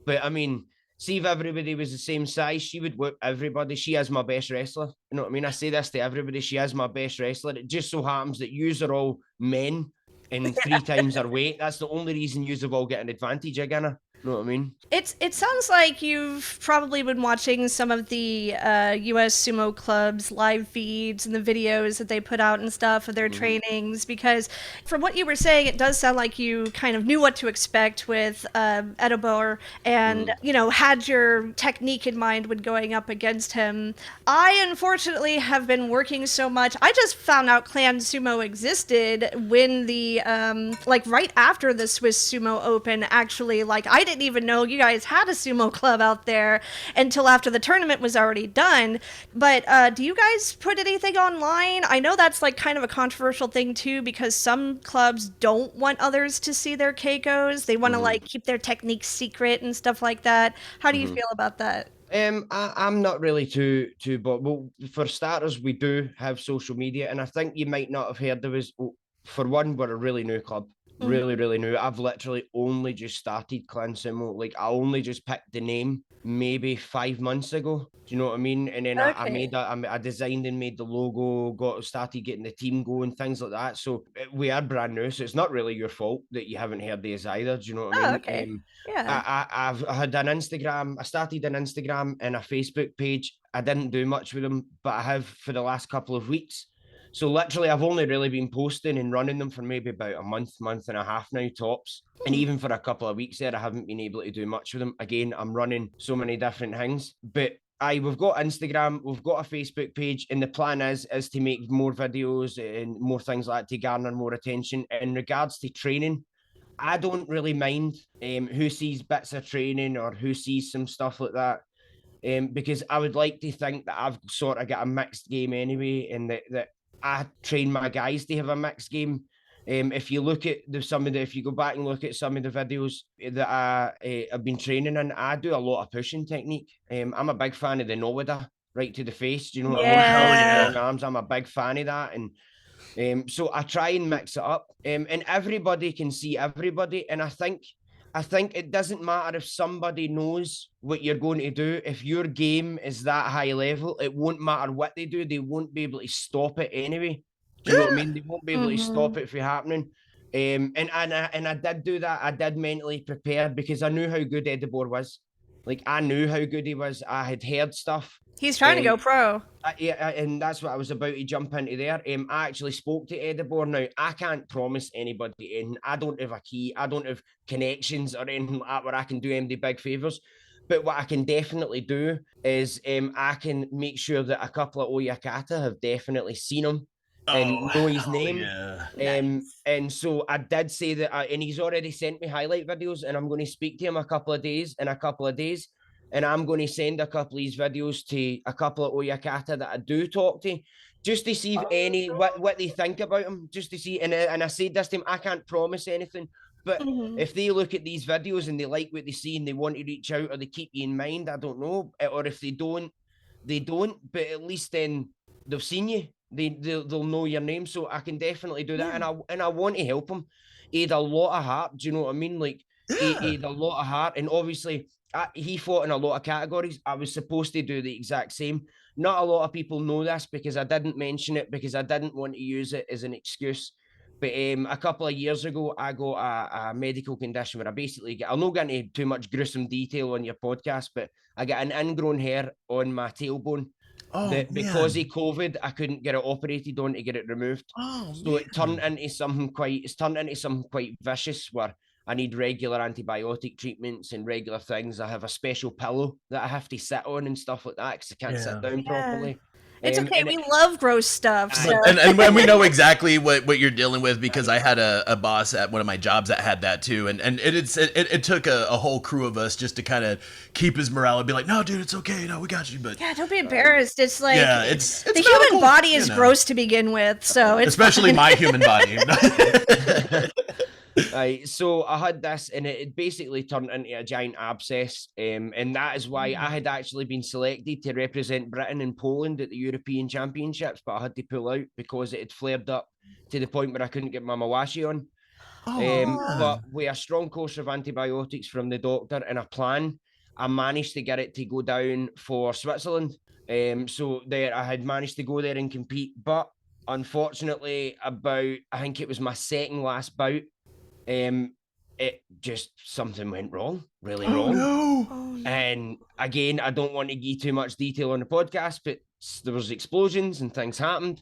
But I mean, see, if everybody was the same size, she would whip everybody. She is my best wrestler. You know what I mean? I say this to everybody. She is my best wrestler. It just so happens that yous are all men and 3 times her weight. That's the only reason yous have all got an advantage again her. You know what I mean? It sounds like you've probably been watching some of the U.S. sumo clubs live feeds and the videos that they put out and stuff of their trainings, because from what you were saying, it does sound like you kind of knew what to expect with Edibor and, you know, had your technique in mind when going up against him. I, unfortunately, have been working so much. I just found out Clan Sumo existed when the, right after the Swiss Sumo Open, actually, I didn't even know you guys had a sumo club out there until after the tournament was already done. But do you guys put anything online? I know that's kind of a controversial thing too, because some clubs don't want others to see their keikos. They want to keep their techniques secret and stuff like that. How do you feel about that? I'm not really too, but well, for starters, we do have social media, and I think you might not have heard there was, for one, we're a really new club. Really, really new. I've literally only just started Clan Sumo. I only just picked the name maybe 5 months ago. Do you know what I mean? And then I designed and made the logo, started getting the team going, things like that. So we are brand new. So it's not really your fault that you haven't heard these either. Do you know what I mean? Okay. Yeah. I've had an Instagram. I started an Instagram and a Facebook page. I didn't do much with them, but I have for the last couple of weeks. So literally, I've only really been posting and running them for maybe about a month and a half now, tops. And even for a couple of weeks there, I haven't been able to do much with them. Again, I'm running so many different things. But we've got Instagram, we've got a Facebook page, and the plan is to make more videos and more things like that to garner more attention. In regards to training, I don't really mind who sees bits of training or who sees some stuff like that. Because I would like to think that I've sort of got a mixed game anyway, and that I train my guys to have a mixed game. If you look at if you go back and look at some of the videos that I have been training in, I do a lot of pushing technique. I'm a big fan of the Nowada, right to the face. Do you know what I mean? Yeah. Long arms. I'm a big fan of that, and so I try and mix it up. And everybody can see everybody, and I think it doesn't matter if somebody knows what you're going to do. If your game is that high level, it won't matter what they do. They won't be able to stop it anyway. Do you know what I mean? They won't be able to stop it from happening. And I did do that. I did mentally prepare because I knew how good Edibor was. Like, I knew how good he was. I had heard stuff. He's trying to go pro. Yeah, and that's what I was about to jump into there. I actually spoke to Edibor. Now, I can't promise anybody, and I don't have a key. I don't have connections or anything like that where I can do anybody big favors. But what I can definitely do is I can make sure that a couple of Oyakata have definitely seen him and know his name. Yeah. And so I did say that, and he's already sent me highlight videos, and I'm going to speak to him in a couple of days, and I'm going to send a couple of these videos to a couple of Oyakata that I do talk to, just to see if what they think about him, just to see. And I said this to him, I can't promise anything, but if they look at these videos and they like what they see and they want to reach out or they keep you in mind, I don't know. Or if they don't, but at least then they've seen you. They'll know your name. So I can definitely do that. And I want to help him. He had a lot of heart. Do you know what I mean? Like, he had a lot of heart. And obviously, he fought in a lot of categories. I was supposed to do the exact same. Not a lot of people know this because I didn't mention it because I didn't want to use it as an excuse. But a couple of years ago, I got a medical condition where I basically I'll not get into too much gruesome detail on your podcast, but I got an ingrown hair on my tailbone. Because of COVID, I couldn't get it operated on to get it removed. So it turned into something quite vicious where I need regular antibiotic treatments and regular things. I have a special pillow that I have to sit on and stuff like that because I can't sit down properly. It's okay. We love gross stuff. So. And we know exactly what you're dealing with because I had a boss at one of my jobs that had that too. And it took a whole crew of us just to kind of keep his morale and be like, no, dude, it's okay. No, we got you. But yeah, don't be embarrassed. It's like, it's the human body is gross to begin with. So it's especially my human body. So I had this, and it basically turned into a giant abscess, and that is why I had actually been selected to represent Britain and Poland at the European Championships, but I had to pull out because it had flared up to the point where I couldn't get my Mawashi on. But with a strong course of antibiotics from the doctor and a plan, I managed to get it to go down for Switzerland. So there, I had managed to go there and compete, but unfortunately, I think it was my second last bout. It just something went wrong, really wrong. No. And again, I don't want to give too much detail on the podcast, but there was explosions and things happened.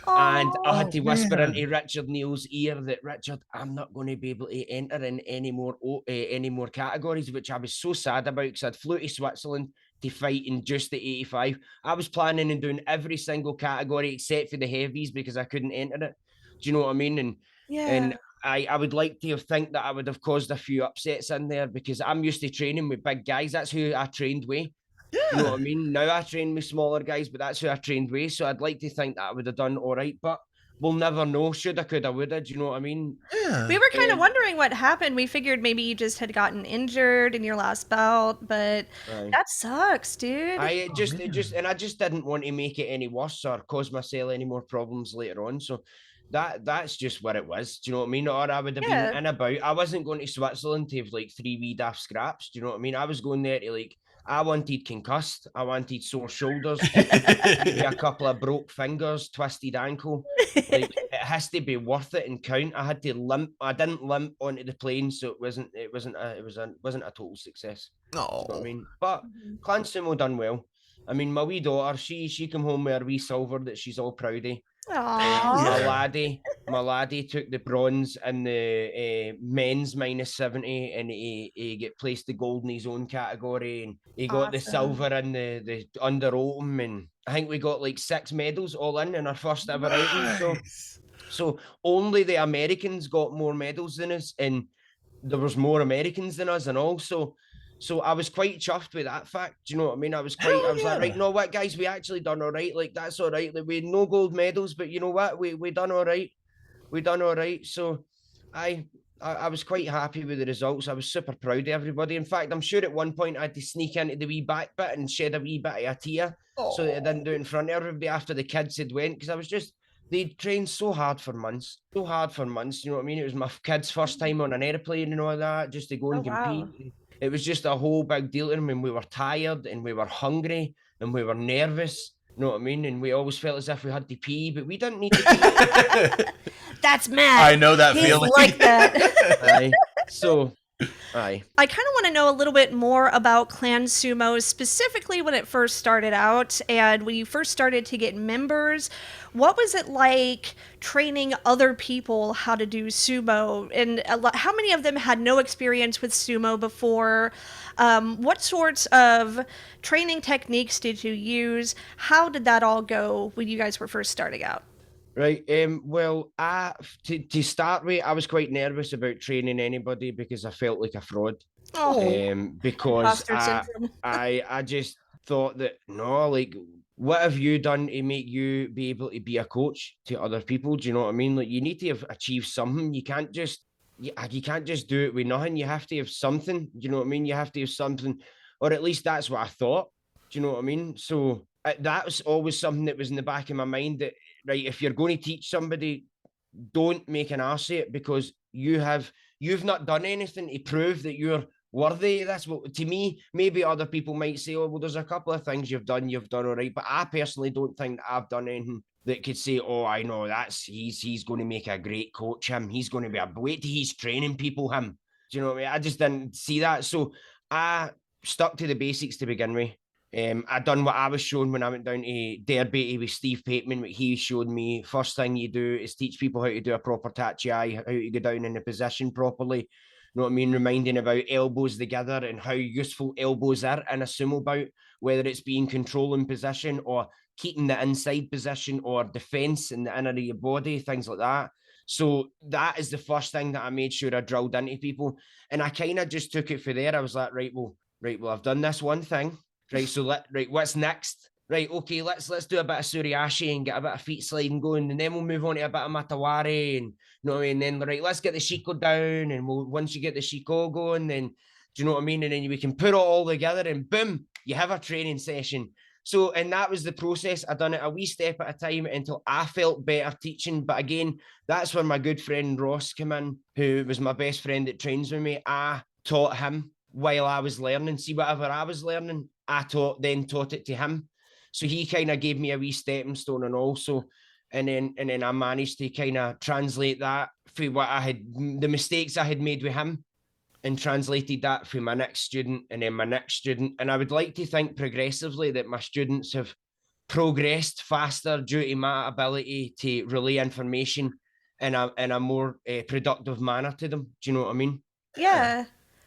And I had to whisper into Richard Neal's ear that, Richard, I'm not going to be able to enter in any more categories, which I was so sad about because I'd flew to Switzerland to fight in just the 85. I was planning on doing every single category except for the heavies because I couldn't enter it. Do you know what I mean? And I would like to think that I would have caused a few upsets in there because I'm used to training with big guys. That's who I trained with. Yeah. You know what I mean? Now I train with smaller guys, but that's who I trained with. So I'd like to think that I would have done all right, but we'll never know. Shoulda, coulda, woulda. Do you know what I mean? Yeah. We were kind of wondering what happened. We figured maybe you just had gotten injured in your last bout, but that sucks, dude. I just didn't want to make it any worse or cause myself any more problems later on. So that's just what it was. Do you know what I mean? Or I would have been in about. I wasn't going to Switzerland to have like 3 wee daft scraps. Do you know what I mean? I was going there to like. I wanted concussed. I wanted sore shoulders, maybe a couple of broke fingers, twisted ankle. Like, it has to be worth it and count. I had to limp. I didn't limp onto the plane, so it wasn't a total success. No, you know what I mean. But Clan Sumo done well. I mean, my wee daughter, she come home with her wee silver that she's all proud of. My laddie took the bronze in the men's -70, and he get placed the gold in his own category, and he got the silver in the under Open, and I think we got like 6 medals all in our first ever outing. So only the Americans got more medals than us, and there was more Americans than us, and also. So I was quite chuffed with that fact. Do you know what I mean? I was like, right, no, what, guys, we actually done all right. Like, that's all right. Like, we had no gold medals, but you know what? We done all right. we done all right. So I was quite happy with the results. I was super proud of everybody. In fact, I'm sure at one point I had to sneak into the wee back bit and shed a wee bit of a tear so that I didn't do it in front of everybody after the kids had went, because I was just, they trained so hard for months. You know what I mean? It was my kids' first time on an airplane and all that, just to go and compete. Wow. It was just a whole big deal to them, and we were tired and we were hungry and we were nervous. You know what I mean? And we always felt as if we had to pee, but we didn't need to pee. That's Matt. I know that He's feeling. like that. Aye. So, aye. I kind of want to know a little bit more about Clan Sumo, specifically when it first started out and when you first started to get members. What was it like training other people how to do sumo? And how many of them had no experience with sumo before? What sorts of training techniques did you use? How did that all go when you guys were first starting out? Right. Well, to start with, I was quite nervous about training anybody because I felt like a fraud. Because Imposter syndrome. I just thought that, no, like, what have you done to make you be able to be a coach to other people? Do you know what I mean? Like, you need to have achieved something. You can't just do it with nothing. You have to have something. Do you know what I mean? You have to have something, or at least that's what I thought. Do you know what I mean? So that was always something that was in the back of my mind, that, right, if you're going to teach somebody, don't make an arse of it, because you've not done anything to prove that you're worthy. That's what, to me, maybe other people might say, oh, well, there's a couple of things you've done all right. But I personally don't think that I've done anything that could say, oh, I know he's going to make a great coach, him. He's going to be wait till he's training people, him. Do you know what I mean? I just didn't see that. So I stuck to the basics to begin with. I done what I was shown when I went down to Derby with Steve Pateman. What he showed me, first thing you do is teach people how to do a proper tachi, how to go down in the position properly. You know what I mean? Reminding about elbows together and how useful elbows are in a sumo bout, whether it's being controlling position or keeping the inside position or defense in the inner of your body, things like that. So that is the first thing that I made sure I drilled into people. And I kind of just took it for there. I was like, right, well, I've done this one thing. Right, so what's next? Right, okay, let's do a bit of suriashi and get a bit of feet sliding going, and then we'll move on to a bit of matawari, and you know what I mean. And then let's get the shiko down, and once you get the shiko going, then do you know what I mean? And then we can put it all together, and boom, you have a training session. So, and that was the process. I done it a wee step at a time until I felt better teaching. But again, that's where my good friend Ross came in, who was my best friend that trains with me. I taught him while I was learning. See, whatever I was learning, I taught it to him. So he kind of gave me a wee stepping stone, and also, and then I managed to kind of translate that for what the mistakes I had made with him, and translated that for my next student, and then my next student. And I would like to think progressively that my students have progressed faster due to my ability to relay information in a more productive manner to them. Do you know what I mean? Yeah.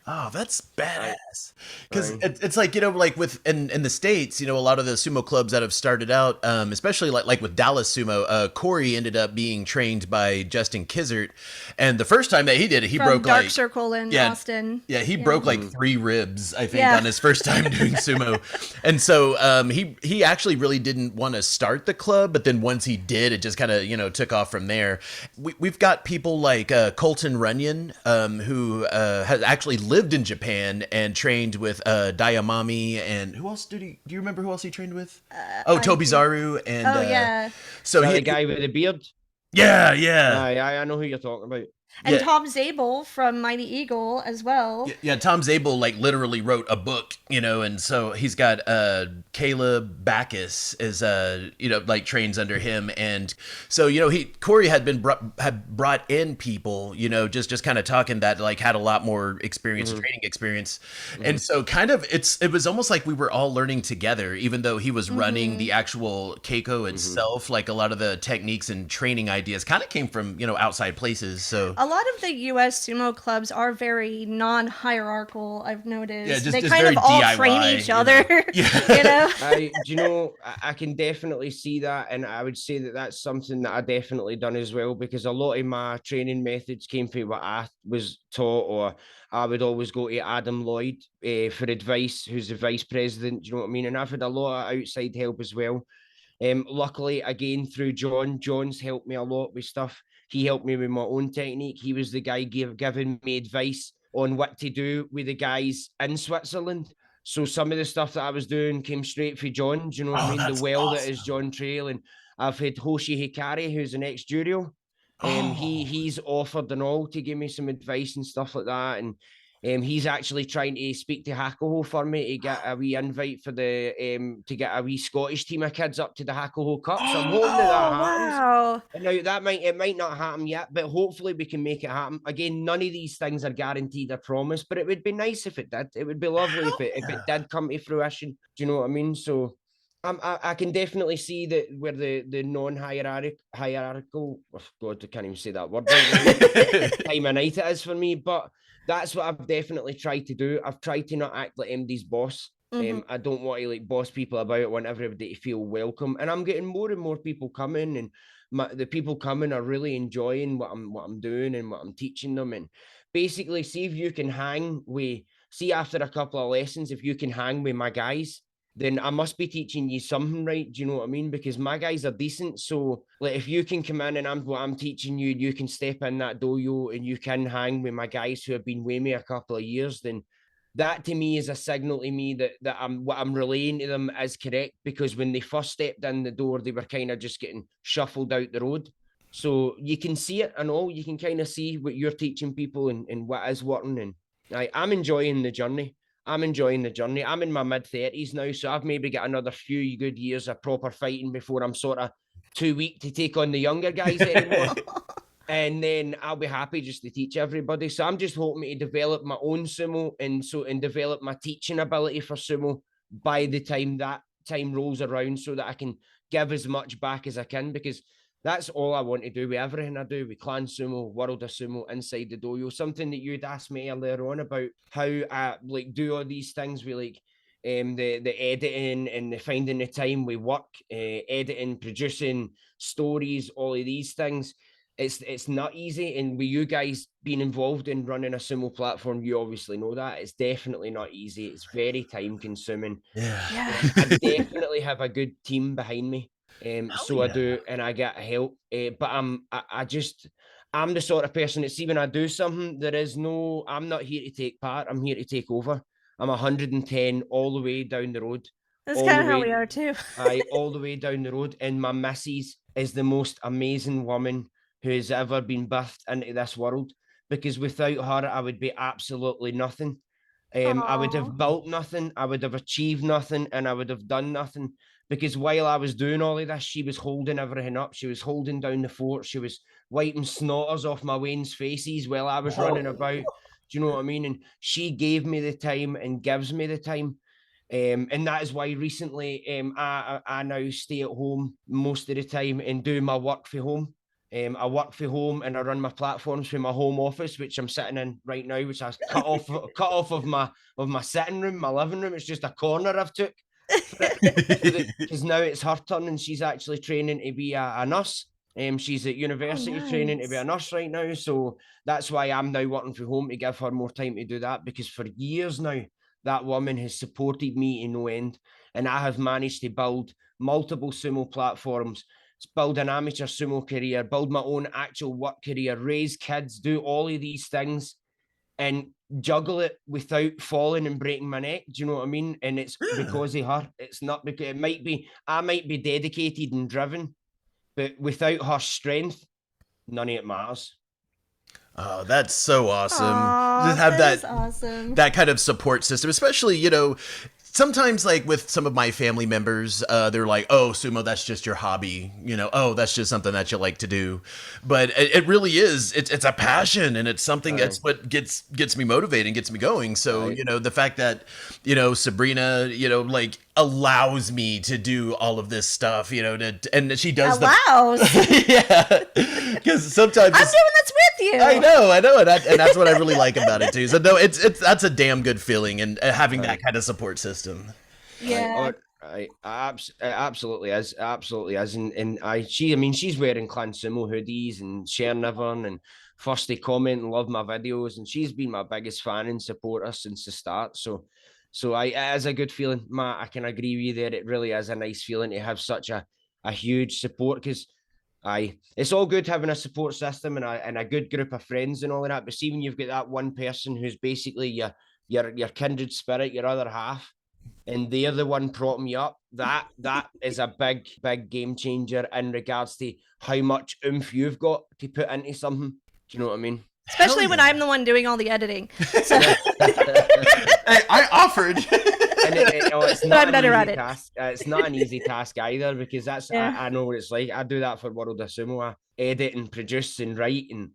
Oh, that's badass. Because it's like, like in the States, a lot of the sumo clubs that have started out, especially like with Dallas Sumo, Corey ended up being trained by Justin Kizzert. And the first time that he did it, he broke Dark Circle in Austin. Yeah, he broke like 3 ribs, I think, on his first time doing sumo. And so he actually really didn't want to start the club, but then once he did, it just kind of, took off from there. We've got people like Colton Runyon, who has actually lived in Japan and trained with Dayamami, and who else do you remember who else he trained with? Tobizaru and so the guy with the beard. Yeah. I know who you're talking about. And Tom Zabel from Mighty Eagle as well. Yeah, Tom Zabel like literally wrote a book, and so he's got Caleb Backus is like trains under him, and so Corey had brought in people, just kind of talking that like had a lot more experience, training experience, and so kind of it was almost like we were all learning together, even though he was running the actual Keiko itself. Like a lot of the techniques and training ideas kind of came from outside places. So a lot of the U.S. sumo clubs are very non-hierarchical, I've noticed. Yeah, they just kind of all DIY, train each other. I can definitely see that, and I would say that that's something that I definitely done as well, because a lot of my training methods came from what I was taught, or I would always go to Adam Lloyd for advice, who's the vice president. Do you know what I mean? And I've had a lot of outside help as well. Luckily, again, through John's helped me a lot with stuff. he helped me with my own technique. He was the guy giving me advice on what to do with the guys in Switzerland. So some of the stuff that I was doing came straight from John. Do you know what I mean? The well that is John Trail. And I've had Hoshi Hikari, who's an ex-Jurio. He's offered and all to give me some advice and stuff like that. And he's actually trying to speak to Hakuho for me to get a wee invite for the to get a wee Scottish team of kids up to the Hakuho Cup. So I'm hoping that happens. Wow. And now it might not happen yet, but hopefully we can make it happen. Again, none of these things are guaranteed or promised, but it would be nice if it did. It would be lovely if it did come to fruition. Do you know what I mean? So I can definitely see that where the non-hierarchical, oh God, I can't even say that word right now, time of night it is for me. But that's what I've definitely tried to do. I've tried to not act like MD's boss. I don't want to like boss people about. I want everybody to feel welcome, and I'm getting more and more people coming, and the people coming are really enjoying what I'm doing and what I'm teaching them. And basically, see if you can hang with. See after a couple of lessons, if you can hang with my guys, then I must be teaching you something right. Do you know what I mean? Because my guys are decent. So like if you can come in and I'm teaching you, you can step in that dojo and you can hang with my guys who have been with me a couple of years, then that to me is a signal to me that what I'm relaying to them is correct. Because when they first stepped in the door, they were kind of just getting shuffled out the road. So you can see it and all, you can kind of see what you're teaching people and what is working. And I'm enjoying the journey. I'm enjoying the journey. I'm in my mid-30s now, so I've maybe got another few good years of proper fighting before I'm sort of too weak to take on the younger guys anymore. And then I'll be happy just to teach everybody. So I'm just hoping to develop my own sumo and develop my teaching ability for sumo by the time that time rolls around, so that I can give as much back as I can, because that's all I want to do with everything I do with Clan Sumo, World of Sumo, inside the dojo. Something that you'd asked me earlier on about how I like do all these things with like the editing and the finding the time we work, editing, producing stories, all of these things. It's not easy, and with you guys being involved in running a sumo platform, you obviously know that it's definitely not easy. It's very time consuming. Yeah. I definitely have a good team behind me. So I do, and I get help. But I'm the sort of person that, see, when I do something, I'm not here to take part. I'm here to take over. I'm 110 all the way down the road. That's kind of how we are too. All the way down the road. And my missus is the most amazing woman who has ever been birthed into this world. Because without her, I would be absolutely nothing. I would have built nothing, I would have achieved nothing, and I would have done nothing. Because while I was doing all of this, she was holding everything up. She was holding down the fort. She was wiping snotters off my Wayne's faces while I was running about. Do you know what I mean? And she gave me the time and gives me the time. And that is why recently I now stay at home most of the time and do my work from home. I work from home and I run my platforms from my home office, which I'm sitting in right now, which I cut off of my sitting room, my living room. It's just a corner I've took because now it's her turn and she's actually training to be a nurse. She's at university training to be a nurse right now. So that's why I'm now working from home to give her more time to do that, because for years now, that woman has supported me in no end. And I have managed to build multiple sumo platforms, build an amateur sumo career, build my own actual work career, raise kids, do all of these things and juggle it without falling and breaking my neck. Do you know what I mean? And it's because of her. It's not because I might be dedicated and driven, but without her strength, none of it matters. Oh, that's so awesome. Aww, Just have that is awesome. that kind of support system, especially, sometimes like with some of my family members, they're like, oh, sumo, that's just your hobby, oh, that's just something that you like to do. But it really is, it's a passion, and it's something that's what gets me motivated and gets me going. So the fact that Sabrina like allows me to do all of this stuff, and she does yeah, because sometimes I'm doing this with you. I know, and that's what I really like about it too. So no, that's a damn good feeling, and having that kind of support system. Yeah, it absolutely is, and she's wearing Clan Sumo hoodies and sharing everyone, and first they comment and love my videos, and she's been my biggest fan and supporter since the start. So it is a good feeling, Matt. I can agree with you there. It really is a nice feeling to have such a huge support, because Aye, it's all good having a support system and a good group of friends and all of that. But see, when you've got that one person who's basically your kindred spirit, your other half, and they're the one propping you up, that is a big game changer in regards to how much oomph you've got to put into something. Do you know what I mean? Especially when I'm the one doing all the editing. So Hey, I offered. And it's not I'm better an at easy it. task. It's not an easy task either, because that's Yeah. I know what it's like. I do that for World of Sumo. I edit and produce and write, and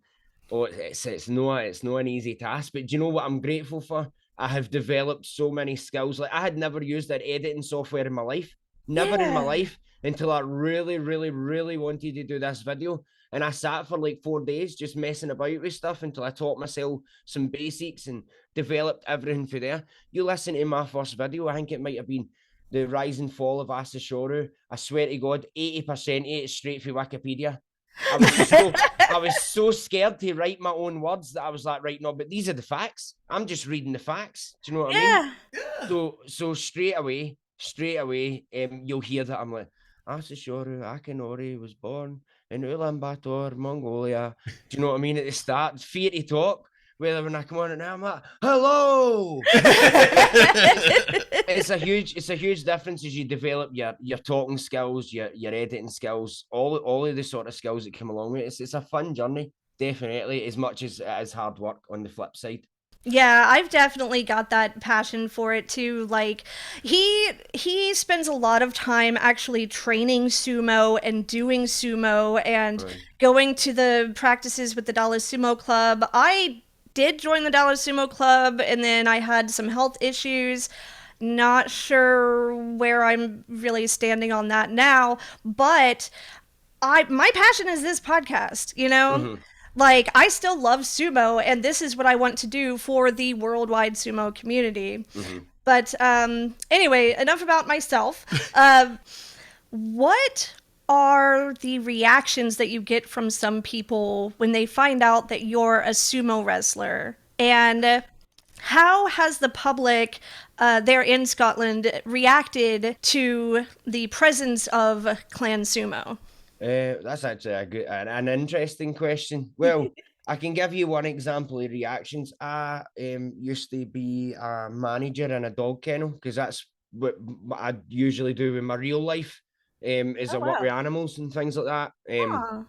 it's not an easy task. But do you know what I'm grateful for? I have developed so many skills. Like, I had never used that editing software in my life. Never in my Yeah. life, until I really, really, really wanted to do this video. And I sat for like 4 days just messing about with stuff until I taught myself some basics and developed everything for there. You listen to my first video, I think it might have been the rise and fall of Asashoru. I swear to God, 80% of it is straight from Wikipedia. I was so scared to write my own words that I was like, right, no, but these are the facts. I'm just reading the facts. Do you know what I mean? So straight away, you'll hear that I'm like, Asashoru Akinori was born in Ulaanbaatar, Mongolia. Do you know what I mean? At the start, fear to talk. Whether when I come on and I'm like, hello. It's a huge difference as you develop your talking skills, your editing skills, all of the sort of skills that come along with it. It's a fun journey, definitely, as much as it is hard work on the flip side. Yeah, I've definitely got that passion for it too. Like, he spends a lot of time actually training sumo and doing sumo and going to the practices with the Dallas Sumo Club. I did join the Dallas Sumo Club, and then I had some health issues. Not sure where I'm really standing on that now, but my passion is this podcast, you know? Like, I still love sumo, and this is what I want to do for the worldwide sumo community. But anyway, enough about myself. What are the reactions that you get from some people when they find out that you're a sumo wrestler? And how has the public there in Scotland reacted to the presence of Clan Sumo? That's actually an interesting question. Well, I can give you one example of reactions. I used to be a manager in a dog kennel, because that's what I usually do in my real life. Is I work with animals and things like that.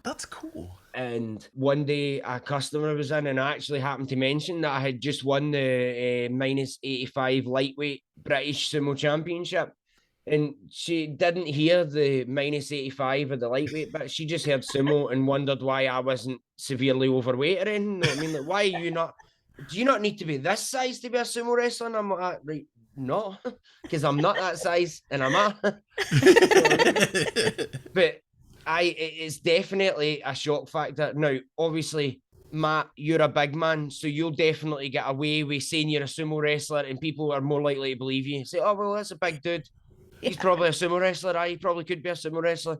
That's cool. And one day a customer was in, and I actually happened to mention that I had just won the minus 85 lightweight British Sumo Championship. And she didn't hear the minus 85 of the lightweight, but she just heard sumo and wondered why I wasn't severely overweight or anything. You know what I mean? Like, why are you not? Do you not need to be this size to be a sumo wrestler? And I'm like, right, no, because I'm not that size, and I'm a. But it's definitely a shock factor. Now, obviously, Matt, you're a big man, so you'll definitely get away with saying you're a sumo wrestler, and people are more likely to believe you. Say, oh, well, that's a big dude. He's probably a sumo wrestler. He probably could be a sumo wrestler.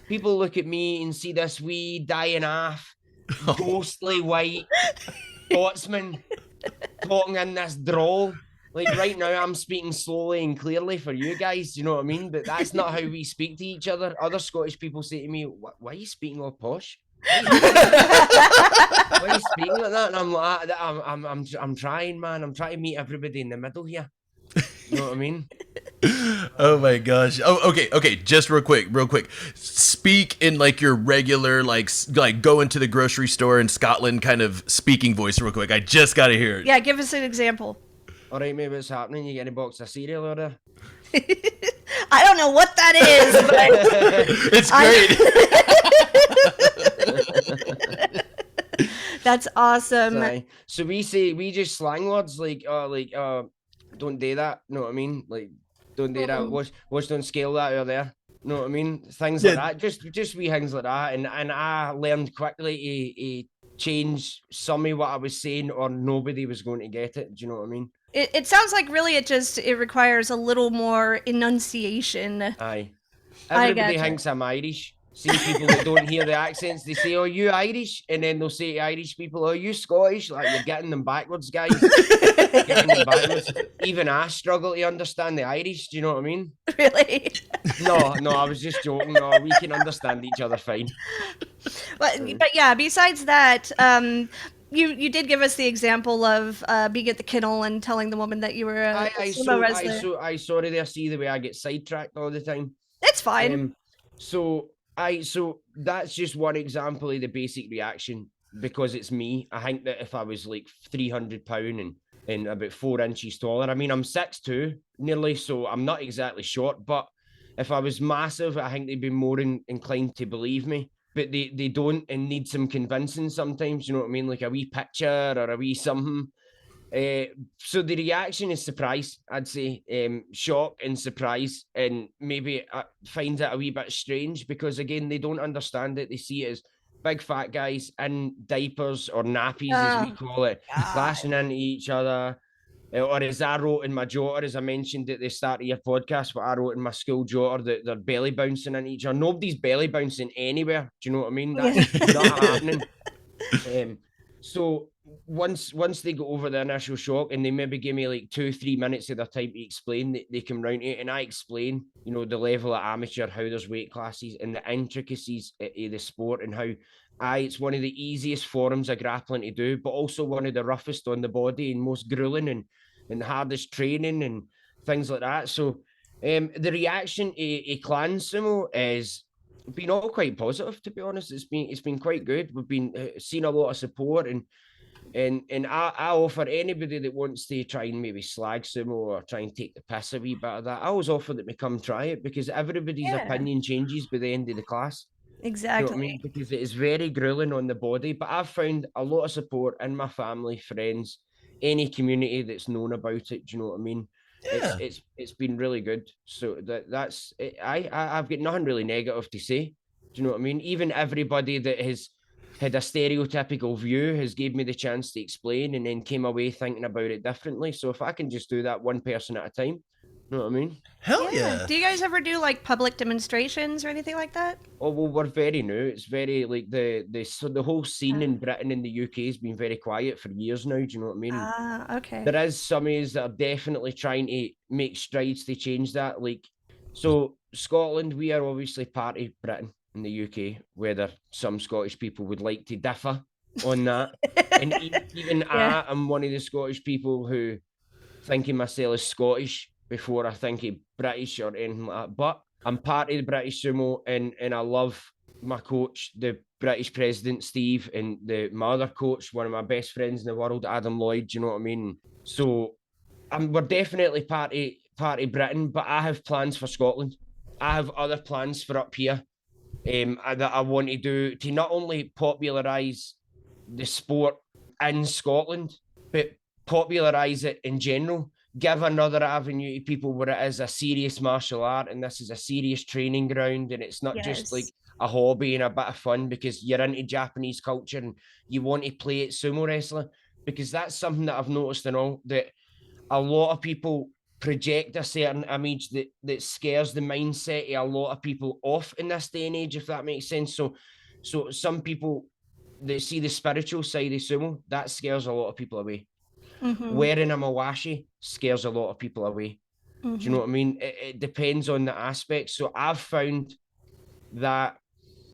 People look at me and see this wee dying half, ghostly white Scotsman talking in this drawl. Like, right now, I'm speaking slowly and clearly for you guys. Do you know what I mean? But that's not how we speak to each other. Other Scottish people say to me, "Why are you speaking all posh? Why are you speaking like that?" And I'm like, I'm trying, man. I'm trying to meet everybody in the middle here. You know what I mean? Oh my gosh. Oh, okay. Just real quick. Speak in like your regular, like go into the grocery store in Scotland kind of speaking voice real quick. I just got to hear it. Yeah, give us an example. All right, maybe it's happening. You get a box of cereal order. I don't know what that is, It's great. That's awesome. Sorry. So we just slang words like don't do that. Know what I mean? Like, don't do that. Watch, don't scale that out there. Know what I mean? Things like that. Just wee things like that. And I learned quickly to change some of what I was saying, or nobody was going to get it. Do you know what I mean? It sounds like really it requires a little more enunciation. Aye. Everybody thinks I'm Irish. See people that don't hear the accents, they say, "Oh, you Irish?" And then they'll say to Irish people, "Oh, you Scottish?" Like, you're getting them backwards, guys. Getting them backwards. Even I struggle to understand the Irish. Do you know what I mean? Really? No, I was just joking. No, we can understand each other fine. But yeah, besides that, you did give us the example of being at the kennel and telling the woman that you were a sumo wrestler. I sorry there. See the way I get sidetracked all the time. It's fine. So that's just one example of the basic reaction because it's me. I think that if I was like 300 pounds and about 4 inches taller, I mean I'm 6'2" nearly, so I'm not exactly short. But if I was massive, I think they'd be more inclined to believe me. But they don't and need some convincing sometimes. You know what I mean? Like a wee picture or a wee something. So the reaction is surprise, I'd say, shock and surprise, and maybe find it a wee bit strange because again they don't understand it. They see it as big fat guys in diapers or nappies, as we call it, clashing into each other. Or as I wrote in my jotter, as I mentioned at the start of your podcast, what I wrote in my school jotter, that they're belly bouncing into each other. Nobody's belly bouncing anywhere. Do you know what I mean? That's not happening. So once they go over the initial shock and they maybe give me like 2-3 minutes of their time to explain, they come round to it and I explain, you know, the level of amateur, how there's weight classes and the intricacies of the sport and how it's one of the easiest forms of grappling to do, but also one of the roughest on the body and most grueling and hardest training and things like that. So the reaction to clan sumo is been all quite positive, to be honest. It's been quite good. We've been seeing a lot of support and I offer anybody that wants to try and maybe slag sumo or try and take the piss a wee bit of that. I always offer them to come try it because everybody's opinion changes by the end of the class. Exactly. You know what I mean? Because it is very grueling on the body. But I've found a lot of support in my family, friends, any community that's known about it. Do you know what I mean? Yeah. It's been really good. So that's it. I've got nothing really negative to say. Do you know what I mean? Even everybody that has had a stereotypical view has gave me the chance to explain and then came away thinking about it differently. So if I can just do that one person at a time, you know what I mean? Hell yeah. Do you guys ever do like public demonstrations or anything like that? Oh well, we're very new. It's very like the whole scene in Britain and the UK has been very quiet for years now. Do you know what I mean? Okay. There is some areas that are definitely trying to make strides to change that. Like, so Scotland, we are obviously part of Britain and the UK, whether some Scottish people would like to differ on that. And even I am one of the Scottish people who think of myself as Scottish before I think of British or anything like that. But I'm part of the British Sumo and I love my coach, the British president, Steve, and my other coach, one of my best friends in the world, Adam Lloyd. Do you know what I mean? So we're definitely part of Britain, but I have plans for Scotland. I have other plans for up here that I want to do to not only popularise the sport in Scotland, but popularise it in general. Give another avenue to people where it is a serious martial art and this is a serious training ground and it's not just like a hobby and a bit of fun because you're into Japanese culture and you want to play at sumo wrestling, because that's something that I've noticed and all, that a lot of people project a certain image that scares the mindset of a lot of people off in this day and age, if that makes sense. So some people that see the spiritual side of sumo, that scares a lot of people away. Wearing a mawashi scares a lot of people away. Do you know what I mean? It depends on the aspect. So I've found that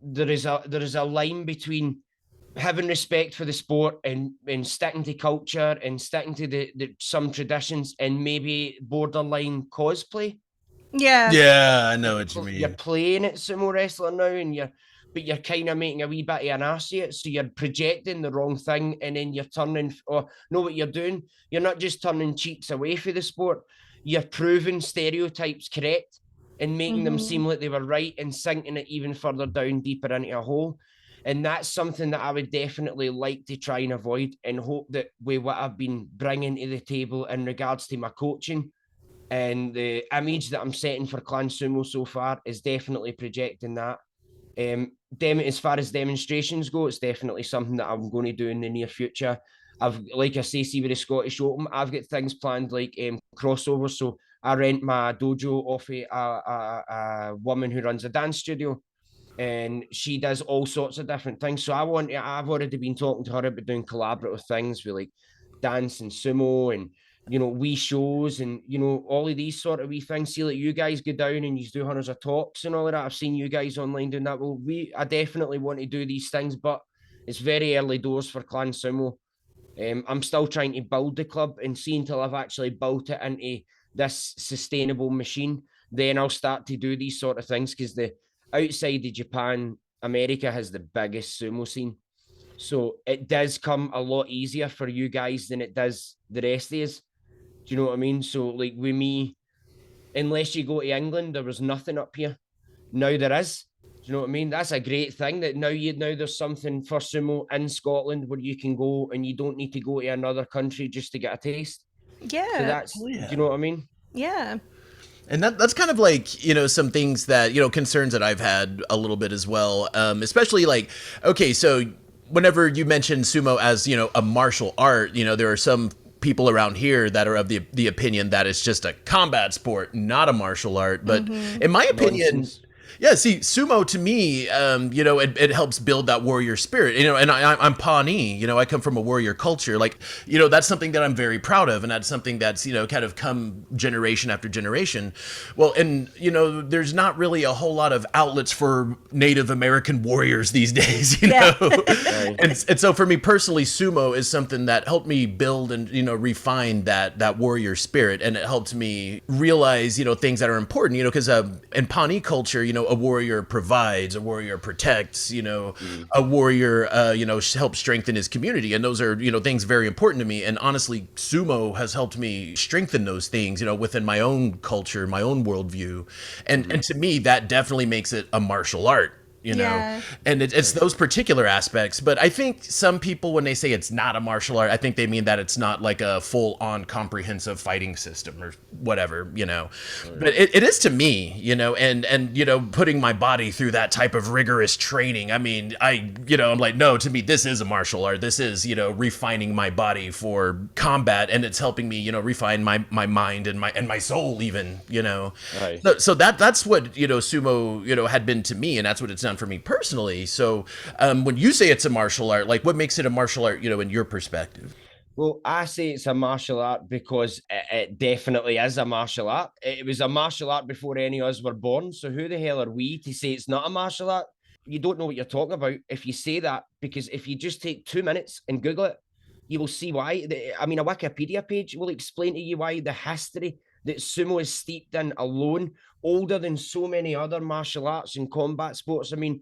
there is a line between having respect for the sport and sticking to culture and sticking to the some traditions and maybe borderline cosplay. Yeah, I know what you mean. You're playing at sumo wrestling now and you're kind of making a wee bit of an arse of it. So you're projecting the wrong thing and then you're turning, know what you're doing? You're not just turning cheeks away from the sport. You're proving stereotypes correct and making them seem like they were right and sinking it even further down, deeper into a hole. And that's something that I would definitely like to try and avoid, and hope that with what I've been bringing to the table in regards to my coaching and the image that I'm setting for Clan Sumo so far is definitely projecting that. As far as demonstrations go, it's definitely something that I'm going to do in the near future. Like I say, see with the Scottish Open, I've got things planned like crossovers. So I rent my dojo off a woman who runs a dance studio. and she does all sorts of different things. So I've already been talking to her about doing collaborative things with like dance and sumo and, you know, wee shows and, you know, all of these sort of wee things. See, like you guys go down and you do hundreds of talks and all of that. I've seen you guys online doing that. Well, I definitely want to do these things, but it's very early doors for Clan Sumo. I'm still trying to build the club and see until I've actually built it into this sustainable machine. Then I'll start to do these sort of things, because the outside of Japan, America has the biggest sumo scene. So it does come a lot easier for you guys than it does the rest of us. Do you know what I mean? So like with me, unless you go to England, there was nothing up here. Now there is. Do you know what I mean? That's a great thing that now there's something for sumo in Scotland where you can go and you don't need to go to another country just to get a taste. Yeah. So that's, do you know what I mean? Yeah. And that's kind of like, you know, some things that, you know, concerns that I've had a little bit as well. Especially like, okay, so whenever you mention sumo as, you know, a martial art, you know, there are some people around here that are of the opinion that it's just a combat sport, not a martial art. But in my opinion, Nonsense. yeah, see, sumo to me, you know, it helps build that warrior spirit, you know, and I'm Pawnee, you know, I come from a warrior culture. Like, you know, that's something that I'm very proud of. And that's something that's, you know, kind of come generation after generation. Well, and, you know, there's not really a whole lot of outlets for Native American warriors these days, you Yeah. know? And so for me personally, sumo is something that helped me build and, you know, refine that warrior spirit. And it helped me realize, you know, things that are important, you know, because in Pawnee culture, you know, a warrior provides, a warrior protects, you know, a warrior, you know, helps strengthen his community. And those are, you know, things very important to me. And honestly, sumo has helped me strengthen those things, you know, within my own culture, my own worldview. And to me, that definitely makes it a martial art. You know, Yeah. and it's those particular aspects. But I think some people, when they say it's not a martial art, I think they mean that it's not like a full-on comprehensive fighting system or whatever, you know. But it is to me, you know, and you know, putting my body through that type of rigorous training. I mean, you know, I'm like, no, to me, this is a martial art. This is, you know, refining my body for combat, and it's helping me, you know, refine my mind and my soul, even, you know. Right. So that's what, you know, sumo, you know, had been to me, and that's what it's done for me personally. So when you say it's a martial art, like what makes it a martial art, you know, in your perspective? Well, I say it's a martial art because it definitely is a martial art. It was a martial art before any of us were born. So who the hell are we to say it's not a martial art? You don't know what you're talking about if you say that, because if you just take 2 minutes and Google it, you will see why. I mean, a Wikipedia page will explain to you why the history that sumo is steeped in alone, older than so many other martial arts and combat sports. I mean,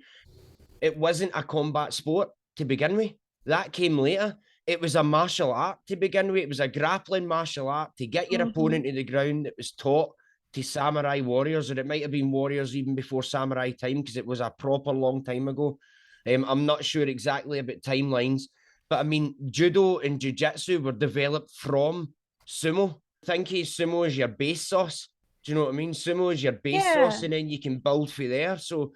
it wasn't a combat sport to begin with. That came later. It was a martial art to begin with. It was a grappling martial art to get your opponent to the ground. It was taught to samurai warriors, or it might have been warriors even before samurai time, because it was a proper long time ago. I'm not sure exactly about timelines, but I mean, judo and jiu-jitsu were developed from sumo. Think of sumo as your base sauce. Do you know what I mean? Sumo is your base sauce, and then you can build from there. So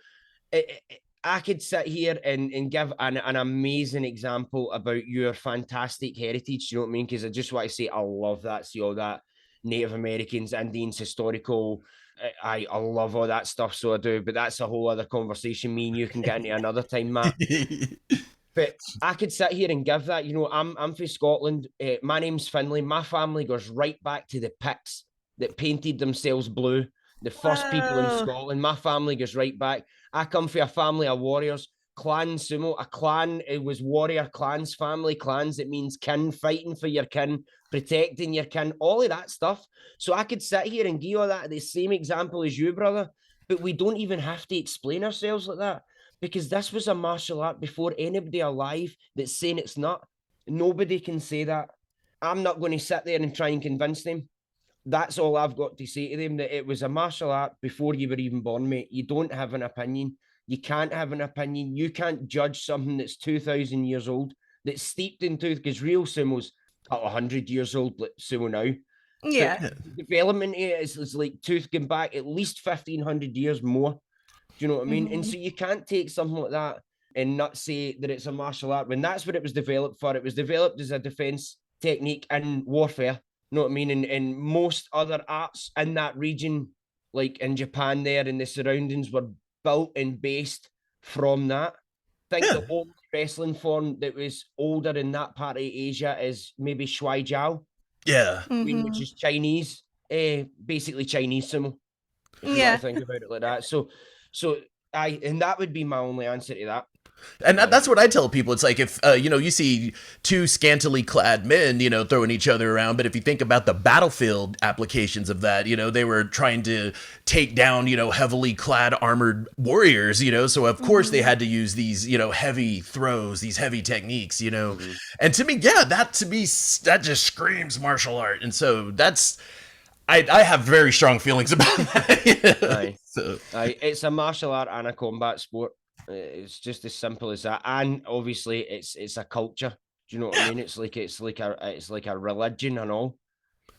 I could sit here and give an amazing example about your fantastic heritage. You know what I mean? Because I just want to say I love that. See all that Native Americans, Indians, historical. I love all that stuff. So I do. But that's a whole other conversation. Me and you can get into another time, Matt. But I could sit here and give that. You know, I'm from Scotland. My name's Findlay. My family goes right back to the Picts that painted themselves blue. The first people in Whoa. Scotland. My family goes right back. I come from a family of warriors. Clan sumo, a clan, it was warrior clans, family clans. It means kin, fighting for your kin, protecting your kin, all of that stuff. So I could sit here and give all that the same example as you, brother, but we don't even have to explain ourselves like that, because this was a martial art before anybody alive that's saying it's not. Nobody can say that. I'm not going to sit there and try and convince them. That's all I've got to say to them, that it was a martial art before you were even born, mate. You don't have an opinion. You can't have an opinion. You can't judge something that's 2,000 years old, that's steeped in tooth, because real sumo's about 100 years old, like sumo now. Yeah. But the development is like tooth going back at least 1,500 years more. Do you know what I mean? And so you can't take something like that and not say that it's a martial art, when that's what it was developed for. It was developed as a defense technique in warfare. You know what I mean? And most other arts in that region, like in Japan there and the surroundings, were built and based from that. I think Yeah. the old wrestling form that was older in that part of Asia is maybe Shuai Jiao, Yeah. which is Chinese, basically Chinese sumo. If you want Yeah. to think about it like that. So and that would be my only answer to that. And that's what I tell people. It's like if, you see two scantily clad men, throwing each other around. But if you think about the battlefield applications of that, they were trying to take down, heavily clad armored warriors, So of course they had to use these, heavy throws, these heavy techniques, And to me, that just screams martial art. And so I have very strong feelings about that. It's a martial art and a combat sport. It's just as simple as that, and obviously it's a culture. Do you know what I mean? It's like a religion and all.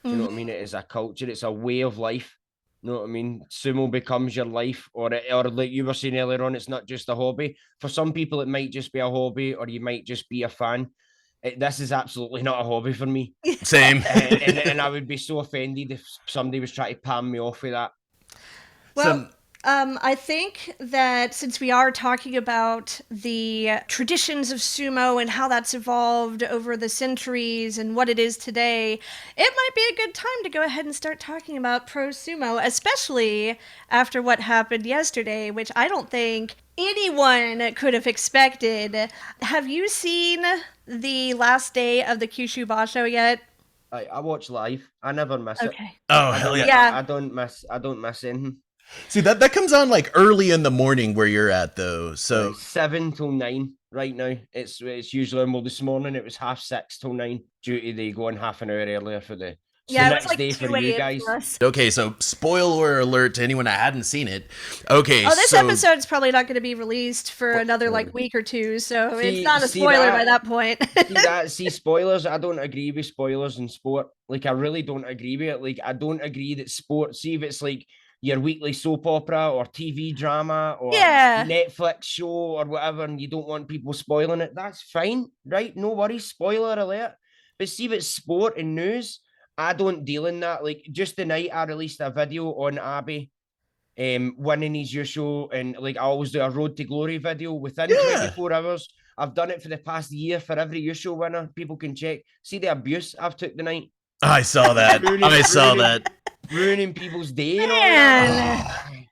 Do you know what I mean? It is a culture. It's a way of life. You know what I mean? Sumo becomes your life, or like you were saying earlier on, it's not just a hobby. For some people, it might just be a hobby, or you might just be a fan. This is absolutely not a hobby for me. Same. and I would be so offended if somebody was trying to palm me off with that. Well, I think that since we are talking about the traditions of sumo and how that's evolved over the centuries and what it is today, it might be a good time to go ahead and start talking about pro sumo, especially after what happened yesterday, which I don't think anyone could have expected. Have you seen the last day of the Kyushu basho yet? I watch live. I never miss it. Oh, hell yeah. I don't miss anything. See, that comes on like early in the morning where you're at, though. So 7 till 9 right now. It's usually, well, this morning it was 6:30 till 9 due to they going half an hour earlier for the It's like day 2 for you a.m. guys. for us. Okay, so spoiler alert to anyone that hadn't seen it. Okay, this episode's probably not going to be released for another week or two, so it's not a spoiler by that point. See spoilers. I don't agree with spoilers in sport. Like, I really don't agree with it. Like, I don't agree that sport. See if it's like your weekly soap opera or TV drama or Netflix show or whatever, and you don't want people spoiling it. That's fine, right? No worries. Spoiler alert. But see if it's sport and news. I don't deal in that. Like, just tonight, I released a video on Abe winning his Yusho, and like I always do a Road to Glory video within 24 hours. I've done it for the past year for every Yusho winner. People can check. See the abuse I've took tonight. I saw that. Ruining people's day and all that.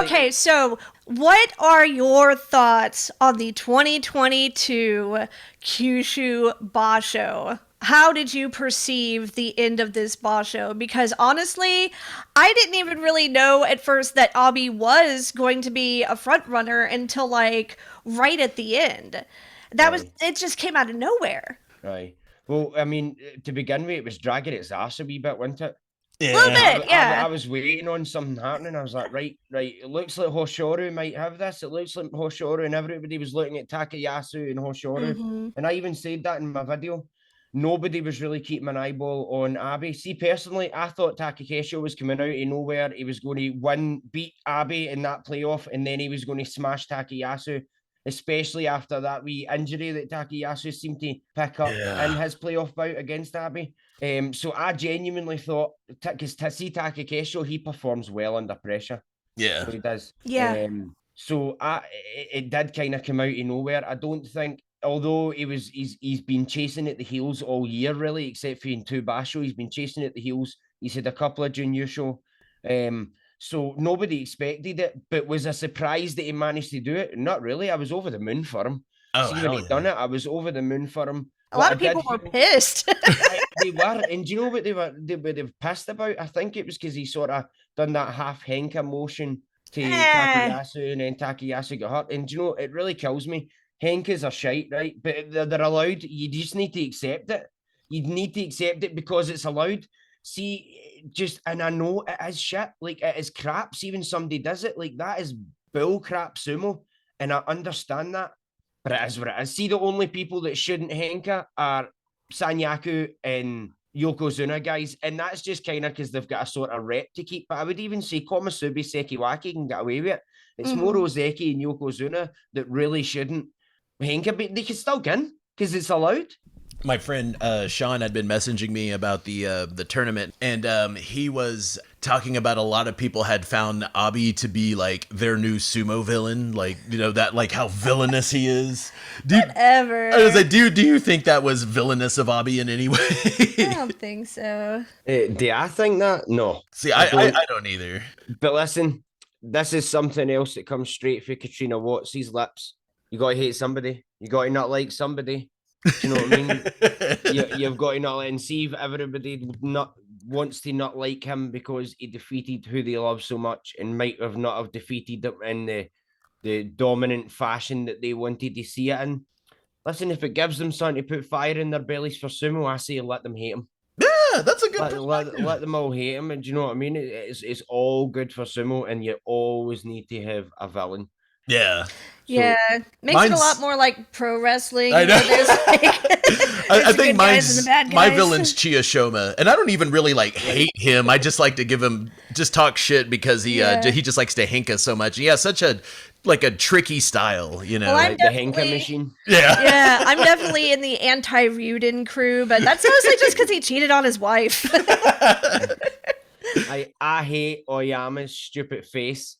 Okay, so what are your thoughts on the 2022 Kyushu basho? How did you perceive the end of this basho? Because honestly, I didn't even really know at first that Abi was going to be a front runner until like right at the end. It just came out of nowhere. Right. Well, I mean, to begin with, it was dragging its ass a wee bit, wasn't it? Yeah. A little bit, yeah. I was waiting on something happening. I was like, right. It looks like Hoshoru might have this. It looks like Hoshoru, and everybody was looking at Takayasu and Hoshoru. And I even said that in my video. Nobody was really keeping an eyeball on Abe. See, personally, I thought Takakesho was coming out of nowhere. He was going to beat Abe in that playoff, and then he was going to smash Takayasu, especially after that wee injury that Takayasu seemed to pick up in his playoff bout against Abe. So I genuinely thought, because to see Takakesho, he performs well under pressure. Yeah. So he does. Yeah. So it did kind of come out of nowhere. I don't think, although he's been chasing at the heels all year, really, except for in 2 basho, he's been chasing at the heels. He's had a couple of junior show. So nobody expected it, but was I surprised that he managed to do it? Not really. I was over the moon for him. See, when he'd done it, I was over the moon for him. A lot of people were pissed. They were, and do you know what they were pissed about? I think it was because he sort of done that half henka motion to Takayasu, and then Takayasu got hurt. And do you know, it really kills me. Henkas are shite, right? But they're allowed. You just need to accept it. You need to accept it because it's allowed. See, and I know it is shit. Like, it is crap. See, when somebody does it, like, that is bull crap sumo. And I understand that. But it is what it is. See, the only people that shouldn't henka are Sanyaku and Yokozuna guys. And that's just kind of because they've got a sort of rep to keep. But I would even say Komusubi Sekiwaki can get away with it. It's more Ozeki and Yokozuna that really shouldn't henka, but they can still get because it's allowed. My friend Sean had been messaging me about the tournament, and he was talking about a lot of people had found Abi to be like their new sumo villain, like that like how villainous he is. Whatever. I was like, do you think that was villainous of Abi in any way? I don't think so. Do I think that? No. See, I don't either. But listen, this is something else that comes straight for Katrina Watts' lips. You got to hate somebody. You got to not like somebody. Do you know what I mean? You've got to not let and see if everybody wants to not like him because he defeated who they love so much and might have not have defeated them in the dominant fashion that they wanted to see it in. Listen, if it gives them something to put fire in their bellies for sumo, I say let them hate him. Yeah, that's a good let them all hate him. And do you know what I mean? It's all good for sumo, and you always need to have a villain. Yeah. Yeah, makes it a lot more like pro wrestling. I know. I think my villain's villain's Chia Shoma, and I don't even really like hate him. I just like to give him talk shit because he just likes to hinka so much. He has such a tricky style, Well, like the hinka machine. Yeah, yeah, I'm definitely in the anti-Ryuden crew, but that's mostly just because he cheated on his wife. I hate Oyama's stupid face.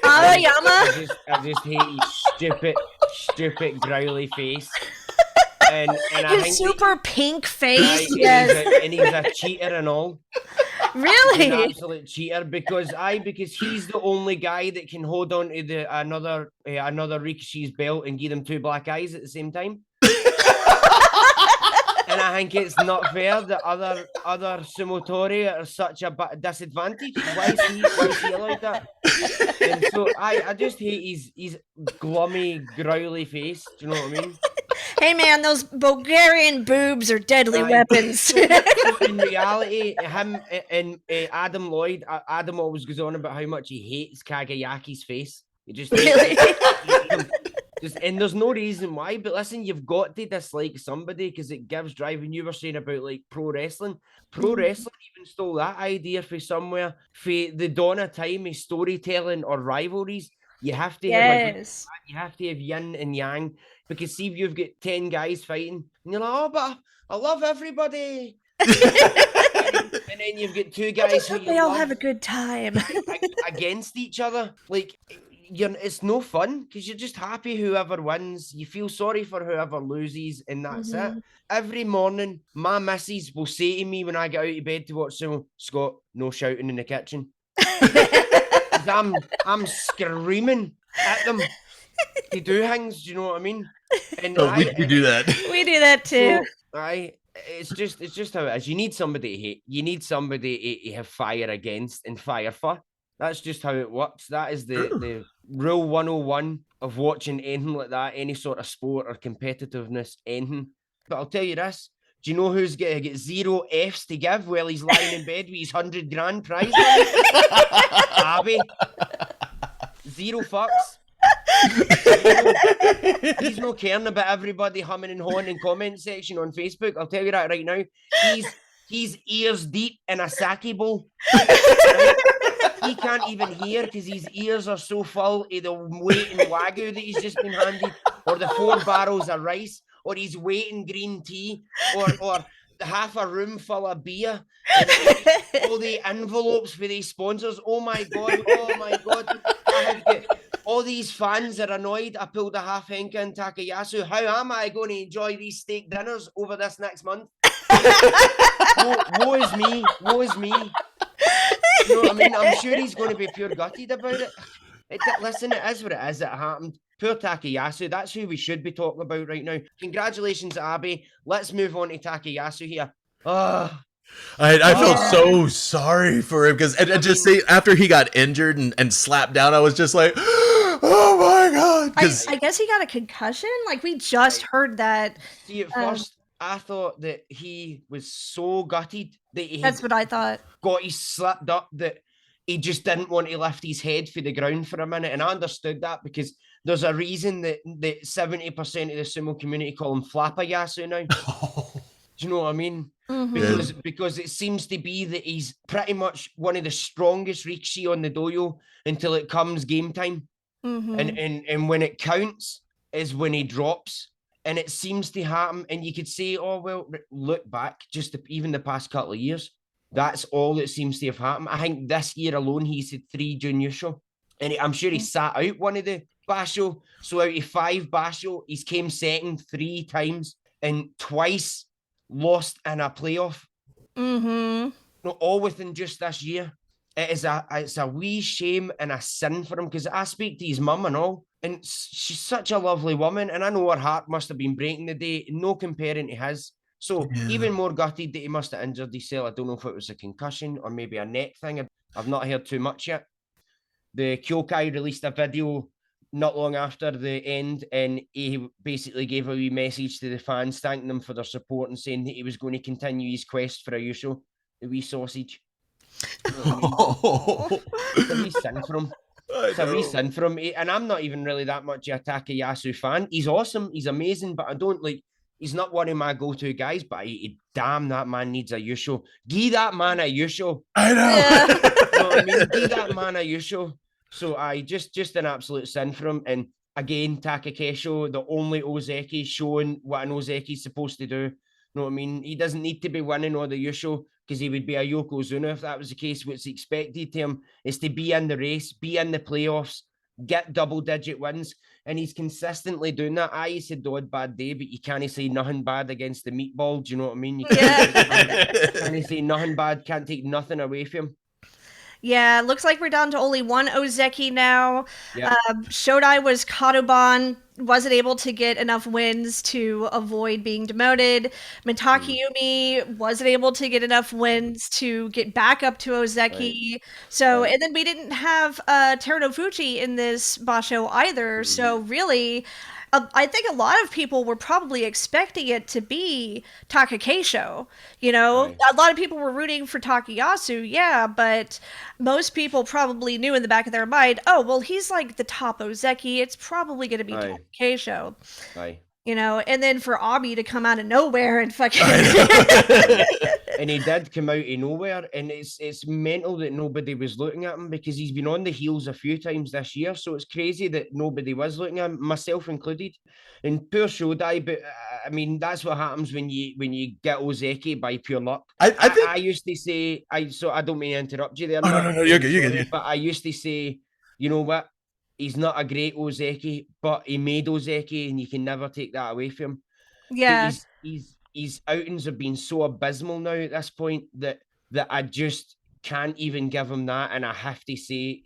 Aoyama? I just hate his stupid growly face. And his super pink face. Yes. And he's a cheater and all. Really? He's an absolute cheater because he's the only guy that can hold on to another Rikishi's belt and give them two black eyes at the same time. And I think it's not fair that other sumotori are such a disadvantage. Why is he like that? And so I just hate his glummy, growly face. Do you know what I mean? Hey man, those Bulgarian boobs are deadly weapons. So in reality, him and Adam Lloyd, Adam always goes on about how much he hates Kagayaki's face. He just really. And there's no reason why, but listen, you've got to dislike somebody because it gives drive. And you were saying about like pro wrestling. Pro wrestling even stole that idea from somewhere. For the dawn of time of storytelling or rivalries, you have to have yin and yang. Because see if you've got 10 guys fighting, and you're like, oh, but I love everybody. And then you've got two guys who they all have a good time against each other. Like, it's no fun because you're just happy whoever wins. You feel sorry for whoever loses, and that's it. Every morning, my missus will say to me when I get out of bed to watch sumo, Scott, no shouting in the kitchen. I'm screaming at them to do things. Do you know what I mean? And we do that. We do that too. So, it's just how it is. You need somebody to hate. You need somebody to have fire against and fire for. That's just how it works. That is the rule 101 of watching anything like that, any sort of sport or competitiveness, anything. But I'll tell you this. Do you know who's going to get 0 Fs to give while he's lying in bed with his 100 grand prize? Abby. 0 fucks. He's not caring about everybody humming and hawing in comment section on Facebook. I'll tell you that right now. He's ears deep in a sake bowl. Right? He can't even hear because his ears are so full of the weight and wagyu that he's just been handed, or the 4 barrels of rice, or he's waiting green tea, or half a room full of beer, and all the envelopes for these sponsors. Oh my god! I have got all these fans are annoyed. I pulled a half henka in Takayasu. How am I going to enjoy these steak dinners over this next month? Woe is me. You know what I mean? I'm sure he's going to be pure gutted about it. Listen, it is what it is. It happened. Poor Takayasu. That's who we should be talking about right now. Congratulations, Abe. Let's move on to Takayasu here. I felt so sorry for him because I just say after he got injured and slapped down, I was just like, oh my god. I guess he got a concussion. Like we just heard that. See, at first I thought that he was so gutted that that's what I thought. Got his slapped up that he just didn't want to lift his head for the ground for a minute, and I understood that because there's a reason that 70% of the sumo community call him Flappayasu now. Do you know what I mean? Mm-hmm. Because it seems to be that he's pretty much one of the strongest Rikishi on the Dohyo until it comes game time. Mm-hmm. And when it counts is when he drops. and it seems to happen. And you could say, oh, well, look back, just even the past couple of years, that's all that seems to have happened. I think this year alone, he's had 3 junior show, and I'm sure he sat out one of the basho. So out of 5 basho, he's came second 3 times and twice lost in a playoff. Mm-hmm. No, all within just this year. It's a wee shame and a sin for him, because I speak to his mum and all, and she's such a lovely woman, and I know her heart must have been breaking the day, no comparing to his. So even more gutted that he must have injured himself. I don't know if it was a concussion or maybe a neck thing. I've not heard too much yet. The Kyokai released a video not long after the end, and he basically gave a wee message to the fans, thanking them for their support and saying that he was going to continue his quest for a Yusho, the wee sausage. You know what I mean? It's a wee sin for him. It's a wee sin for him. And I'm not even really that much a Takayasu fan. He's awesome. He's amazing, but I don't like, he's not one of my go-to guys, but damn, that man needs a Yusho. Give that man a Yusho. I know. Yeah. You know what I mean? Give that man a Yusho. So I just an absolute sin for him. And again, Takakesho, the only Ozeki showing what an Ozeki is supposed to do. You know what I mean? He doesn't need to be winning all the Yusho, because he would be a Yokozuna if that was the case. What's expected to him is to be in the race, be in the playoffs, get double-digit wins, and he's consistently doing that. He's had the odd bad day, but you can't say nothing bad against the meatball. Do you know what I mean? You can't say nothing bad, can't take nothing away from him. Yeah, looks like we're down to only 1 Ozeki now. Yep. Shodai was Kadoban, wasn't able to get enough wins to avoid being demoted. Mitake Yumi wasn't able to get enough wins to get back up to Ozeki. So, and then we didn't have Teruno Fuji in this basho either. So really, I think a lot of people were probably expecting it to be Takakeisho. You know, a lot of people were rooting for Takayasu, yeah, but most people probably knew in the back of their mind, oh, well, he's like the top Ozeki. It's probably going to be Takakeisho. You know, and then for Abi to come out of nowhere and fucking and he did come out of nowhere, and it's mental that nobody was looking at him, because he's been on the heels a few times this year. So it's crazy that nobody was looking at him, myself included. And poor Shodai, but I mean, that's what happens when you get Ozeki by pure luck. I used to say, so I don't mean to interrupt you there. No, you're good. But I used to say, you know what? He's not a great Ozeki, but he made Ozeki, and you can never take that away from him. Yeah. His outings have been so abysmal now at this point that I just can't even give him that. And I have to say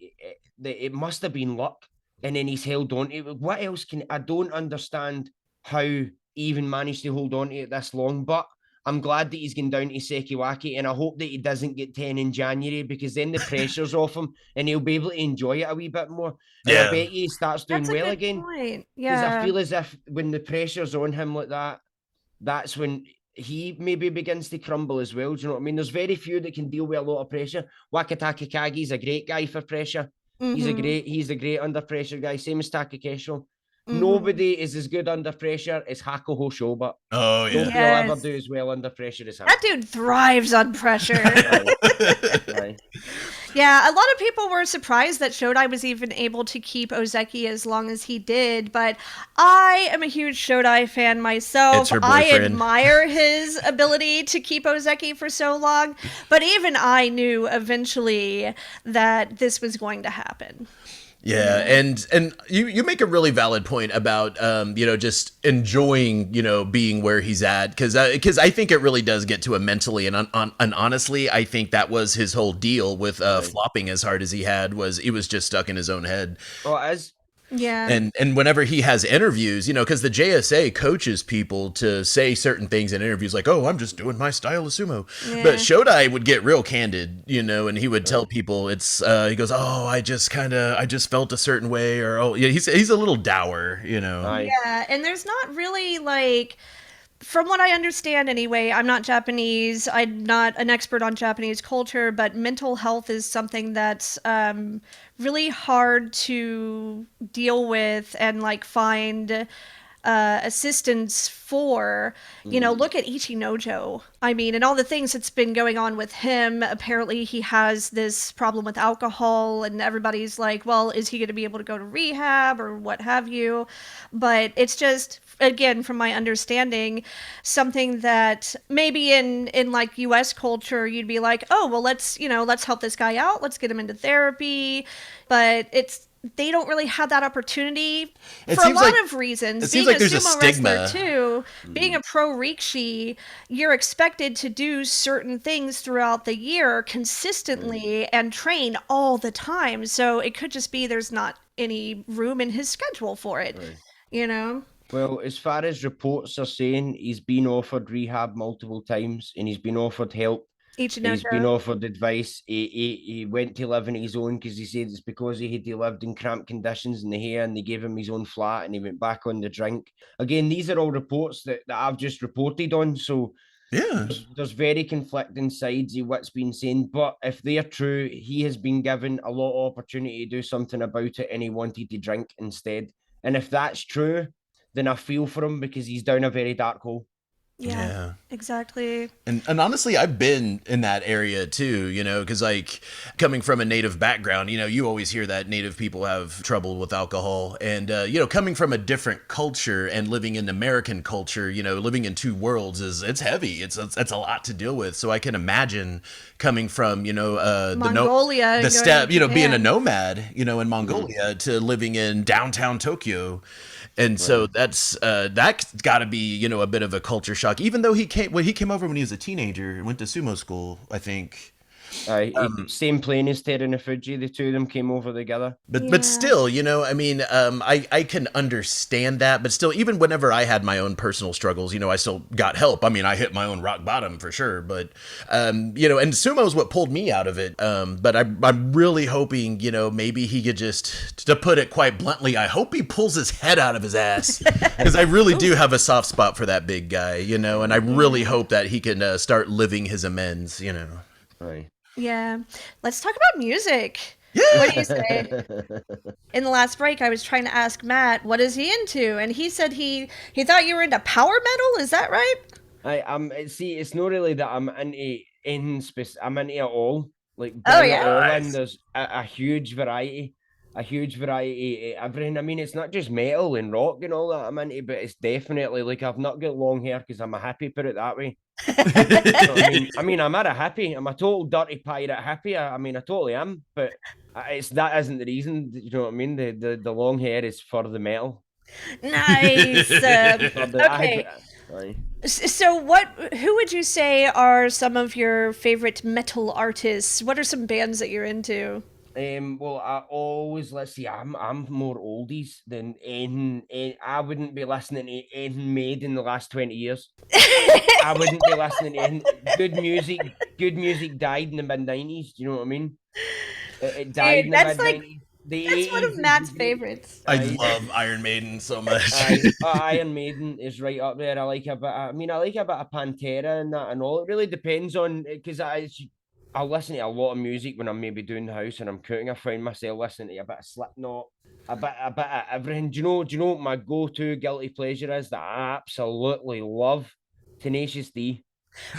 that it must have been luck. And then he's held on to it. What else I don't understand how he even managed to hold on to it this long, but I'm glad that he's going down to Sekiwaki, and I hope that he doesn't get 10 in January, because then the pressure's off him and he'll be able to enjoy it a wee bit more. And I bet he starts doing well again. Because I feel as if when the pressure's on him like that, that's when he maybe begins to crumble as well. Do you know what I mean? There's very few that can deal with a lot of pressure. Wakataka Kagi's a great guy for pressure. He's a great under pressure guy. Same as Takakesho. Nobody is as good under pressure as Hako Hoshoba. Oh, yeah. Nobody will ever do as well under pressure as him. That dude thrives on pressure. Yeah, a lot of people were surprised that Shodai was even able to keep Ozeki as long as he did, but I am a huge Shodai fan myself. It's her I boyfriend. admire his ability to keep Ozeki for so long, but even I knew eventually that this was going to happen. Yeah, and you make a really valid point about just enjoying being where he's at, because I think it really does get to him mentally, and honestly I think that was his whole deal with flopping as hard as he had, was he was just stuck in his own head. Oh, as Yeah. And whenever he has interviews, because the JSA coaches people to say certain things in interviews, like, oh, I'm just doing my style of sumo. Yeah. But Shodai would get real candid, and he would tell people he goes, oh, I just felt a certain way, or, oh, yeah, he's a little dour, Yeah, and there's not really like, from what I understand anyway, I'm not Japanese, I'm not an expert on Japanese culture, but mental health is something that's really hard to deal with and like find assistance for, look at Ichinojo. I mean, and all the things that's been going on with him. Apparently, he has this problem with alcohol, and everybody's like, well, is he going to be able to go to rehab or what have you? But it's just, again, from my understanding, something that maybe in like US culture you'd be like, oh well, let's help this guy out, let's get him into therapy. But they don't really have that opportunity for a lot of reasons. It seems like there's a stigma wrestler too, being a pro rikishi, you're expected to do certain things throughout the year consistently and train all the time. So it could just be there's not any room in his schedule for it, Well, as far as reports are saying, he's been offered rehab multiple times and he's been offered help. He's been offered advice. He went to live on his own because he said it's because he lived in cramped conditions in the hair, and they gave him his own flat and he went back on the drink. Again, these are all reports that I've just reported on. So yeah, there's very conflicting sides of what's been saying. But if they're true, he has been given a lot of opportunity to do something about it and he wanted to drink instead. And if that's true, then I feel for him because he's down a very dark hole. Yeah, exactly. And honestly, I've been in that area too, because like coming from a native background, you always hear that native people have trouble with alcohol. And, coming from a different culture and living in American culture, living in two worlds it's heavy. It's a lot to deal with. So I can imagine coming from, Mongolia, the step, being a nomad, in Mongolia to living in downtown Tokyo. And so that's got to be a bit of a culture shock. Even though he came over when he was a teenager and went to sumo school, I think. Same plane as Terunofuji, the two of them came over together. But still, I can understand that. But still, even whenever I had my own personal struggles, I still got help. I mean, I hit my own rock bottom for sure. But, and sumo is what pulled me out of it. But I'm really hoping, maybe he could just, to put it quite bluntly, I hope he pulls his head out of his ass. Because I really do have a soft spot for that big guy, and I really hope that he can start living his amends, Right. Yeah. Let's talk about music. Yeah. What do you say? In the last break, I was trying to ask Matt, what is he into? And he said he thought you were into power metal. Is that right? See, it's not really that I'm into anything specific. I'm into it all. Like, Nice. There's a huge variety. A huge variety of everything. I mean, it's not just metal and rock and all that I'm into, but it's definitely like I've not got long hair because I'm a hippie, put it that way. I mean, I'm a hippie. I'm a total dirty pirate hippie. I mean, I totally am, but that isn't the reason. You know what I mean? The long hair is for the metal. Nice. Okay. So who would you say are some of your favorite metal artists? What are some bands that you're into? Well, let's see, I'm more oldies than anything. I wouldn't be listening to anything made in the last 20 years. I wouldn't be listening to anything. Good music died in the mid-90s. Do you know what I mean? It died in the mid-90s. That's one of Matt's favorites. I love Iron Maiden so much. Iron Maiden is right up there. I like a bit of Pantera and that and all. It really depends on, because I listen to a lot of music when I'm maybe doing the house and I'm cooking. I find myself listening to a bit of Slipknot, a bit of everything. Do you know what my go-to guilty pleasure is that I absolutely love? Tenacious D.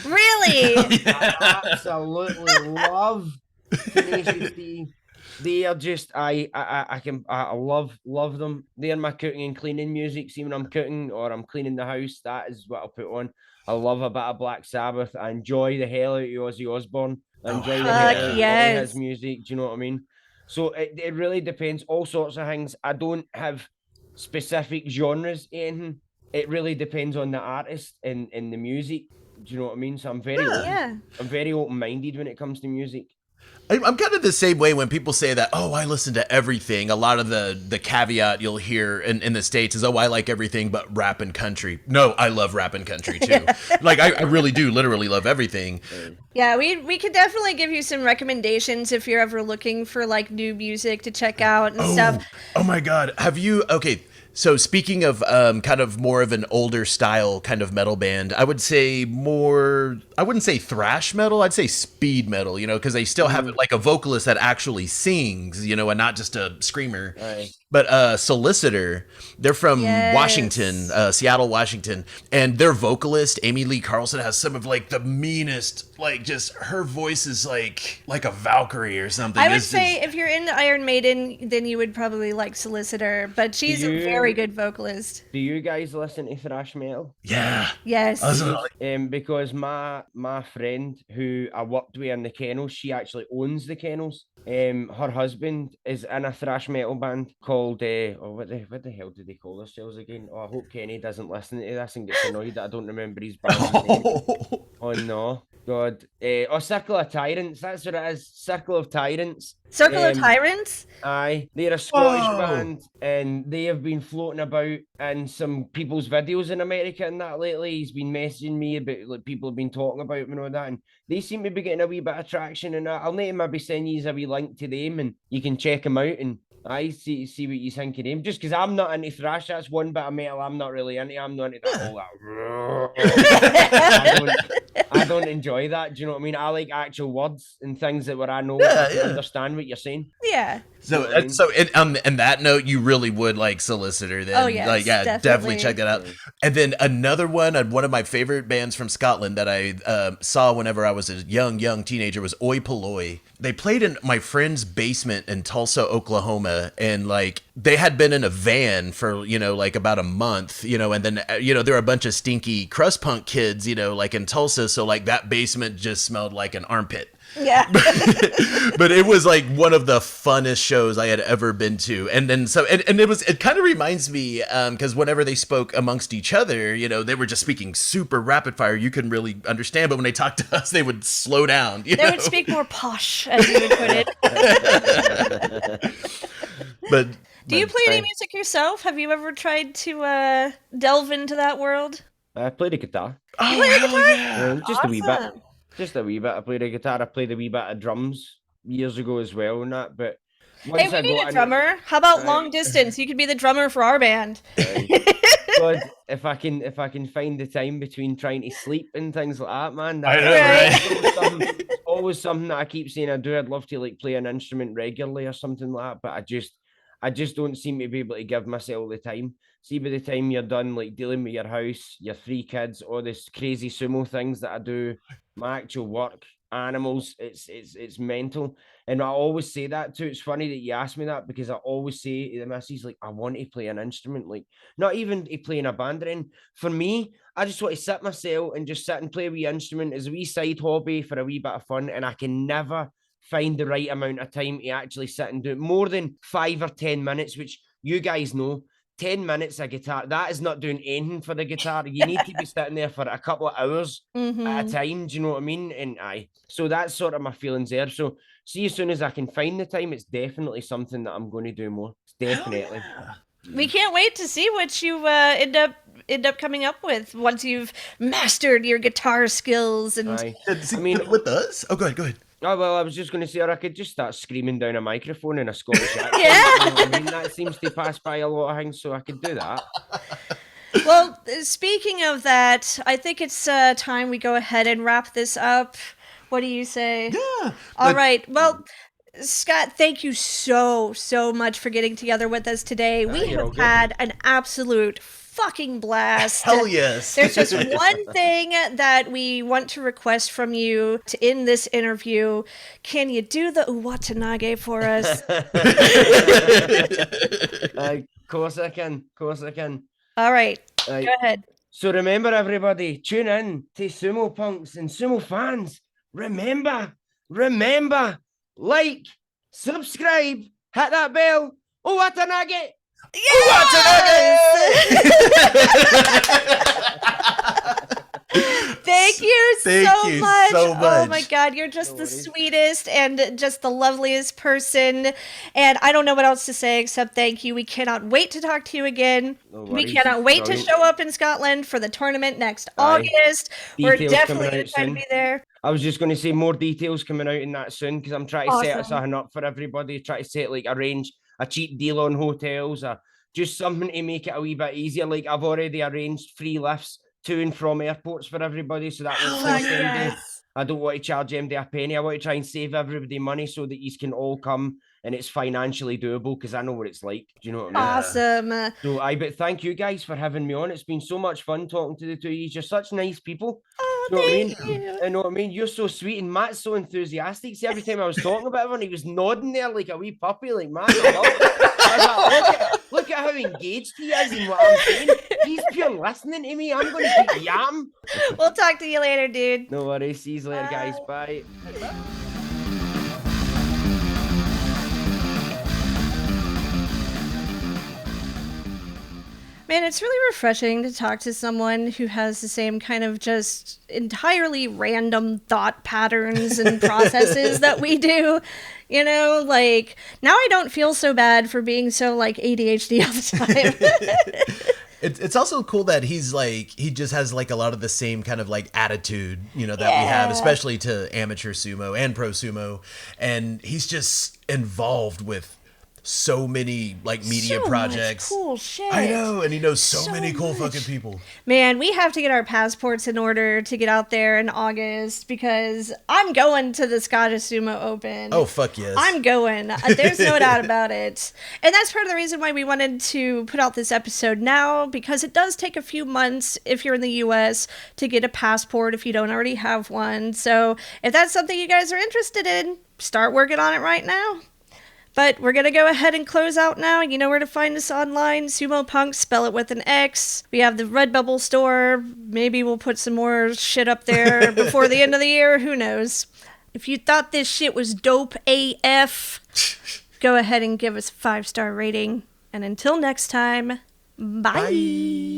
Really? I absolutely love Tenacious D. They are just I love them. They're my cooking and cleaning music. See, when I'm cooking or I'm cleaning the house, that is what I'll put on. I love a bit of Black Sabbath. I enjoy the hell out of Ozzy Osbourne. I enjoy the hell out of his music. Do you know what I mean? So it really depends. All sorts of things. I don't have specific genres in. It really depends on the artist and the music. Do you know what I mean? So I'm very open-minded when it comes to music. I'm kind of the same way when people say that, oh, I listen to everything. A lot of the caveat you'll hear in the States is, oh, I like everything but rap and country. No, I love rap and country too. Like, I really do literally love everything. Yeah, we could definitely give you some recommendations if you're ever looking for like new music to check out and stuff. Oh my God. So speaking of kind of more of an older style kind of metal band, I would say I wouldn't say thrash metal, I'd say speed metal, because they still have like a vocalist that actually sings, and not just a screamer. Right. But Solicitor, they're from Yes. Washington, Seattle, Washington, and their vocalist Amy Lee Carlson has some of like the meanest, like just her voice is like a Valkyrie or something. I would It's say just- if you're into Iron Maiden, then you would probably like Solicitor, but she's a very good vocalist. Do you guys listen to thrash metal? yeah. Yes. I was like, Because my friend who I worked with in the kennels, she actually owns the kennels. Her husband is in a thrash metal band called what the hell did they call themselves again? Oh, I hope Kenny doesn't listen to this and gets annoyed that I don't remember his band's name. Oh no, God! Circle of Tyrants. That's what it is. Circle of Tyrants. Circle of Tyrants? Aye, they're a Scottish Whoa. band, and they have been floating about in some people's videos in America and that lately. He's been messaging me about like people have been talking about them and all that, and they seem to be getting a wee bit of traction. And I'll need to maybe send you a wee link to them, and you can check them out and I see what you think of them. Just because I'm not into thrash, that's one bit of metal I'm not really into. I'm not into that whole I don't enjoy that. Do you know what I mean? I like actual words and things that where I know I can understand what you're saying. Yeah. So, on that note, you really would like Solicitor then. Oh, yes, like, yeah, definitely definitely. check that out. And then another one of my favorite bands from Scotland that I saw whenever I was a young teenager was Oi Polloi. They played in my friend's basement in Tulsa, Oklahoma, and like they had been in a van for, like about a month, and then, there were a bunch of stinky crust punk kids, like in Tulsa. So like that basement just smelled like an armpit. Yeah. But it was like one of the funnest shows I had ever been to. And then it kind of reminds me, because whenever they spoke amongst each other, they were just speaking super rapid fire. You couldn't really understand, but when they talked to us, they would slow down. They would speak more posh, as you would put it. But Do you play any music yourself? Have you ever tried to delve into that world? I play the guitar. oh, hell yeah. Just a wee bit. Awesome. Just a wee bit. I played the guitar. I played a wee bit of drums years ago as well and that. But Hey, once we I need got a in- drummer. How about Right. long distance? You could be the drummer for our band. God, if I can find the time between trying to sleep and things like that, man. I know, Right. It's always something that I keep saying I do. I'd love to like play an instrument regularly or something like that, but I just don't seem to be able to give myself the time. See, by the time you're done, like dealing with your house, your 3 kids, all this crazy sumo things that I do, my actual work, animals, it's mental. And I always say that too. It's funny that you ask me that because I always say to the missus, like, I want to play an instrument, like not even to play in a band or anything. For me, I just want to sit myself and just sit and play a wee instrument as a wee side hobby for a wee bit of fun. And I can never find the right amount of time to actually sit and do it. More than 5 or 10 minutes, which you guys know, 10 minutes of guitar, that is not doing anything for the guitar. You need to be sitting there for a couple of hours at a Mhm. time. Do you know what I mean? And so that's sort of my feelings there. So see, as soon as I can find the time, it's definitely something that I'm going to do more. It's definitely. We can't wait to see what you end up coming up with once you've mastered your guitar skills. And Aye. I I mean- with us. Oh, go ahead. Oh, well, I was just going to say, or I could just start screaming down a microphone in a Scottish accent. Yeah. You know what I mean, that seems to pass by a lot of things, so I could do that. well, speaking of that, I think it's time we go ahead and wrap this up. What do you say? Yeah. All right. Well, Scott, thank you so much for getting together with us today. We you're all have good. had an absolute fucking blast. Hell yes. There's just one thing that we want to request from you to end this interview. Can you do the Uwatanage for us? Of course I can. Of course I can. All right. Aye. Go ahead. So remember, everybody, tune in to Sumo Punx and Sumo fans. Remember, like, subscribe, hit that bell. Oh, what a nugget! Thank you Thank so you much. so Oh my much. God, you're just No the worries. sweetest and just the loveliest person. And I don't know what else to say except thank you. We cannot wait to talk to you again. No We worries. cannot wait to Brilliant. show up in Scotland for the tournament next Aye. August. We're Details definitely coming going out to try to soon. be there. I was just going to say more details coming out in that soon because I'm trying to set Awesome. something up for everybody. Try to set like arrange a cheap deal on hotels or just something to make it a wee bit easier. Like I've already arranged free lifts to and from airports for everybody, so that won't Fuck cost anybody. yes. I don't want to charge MD a penny. I want to try and save everybody money so that you can all come and it's financially doable, because I know what it's like. Do you know what I mean? Awesome. So but thank you guys for having me on. It's been so much fun talking to the two of you. You're such nice people. Oh, You know what I mean? thank you. I know what I mean. You're so sweet, and Matt's so enthusiastic. See, every time I was talking about everyone, he was nodding there like a wee puppy, like, man, I love it. I was like, look at how engaged he is in what I'm saying. He's pure listening to me. I'm going to keep yam. We'll talk to you later, dude. No worries. See you later, guys. Bye. Man, it's really refreshing to talk to someone who has the same kind of just entirely random thought patterns and processes that we do. You know, like, now I don't feel so bad for being so, like, ADHD all the time. It's also cool that he's like, he just has like a lot of the same kind of like attitude, you know, that we have, especially to amateur sumo and pro sumo. And he's just involved with so many like media projects. Much cool shit. I know, and he knows so many cool much. fucking people. Man, we have to get our passports in order to get out there in August, because I'm going to the Scottish Sumo Open. Oh, fuck yes. I'm going. There's no doubt about it. And that's part of the reason why we wanted to put out this episode now, because it does take a few months if you're in the US to get a passport if you don't already have one. So if that's something you guys are interested in, start working on it right now. But we're going to go ahead and close out now. You know where to find us online. Sumo Punx, spell it with an X. We have the Redbubble store. Maybe we'll put some more shit up there before the end of the year. Who knows? If you thought this shit was dope AF, go ahead and give us a 5-star rating. And until next time, bye.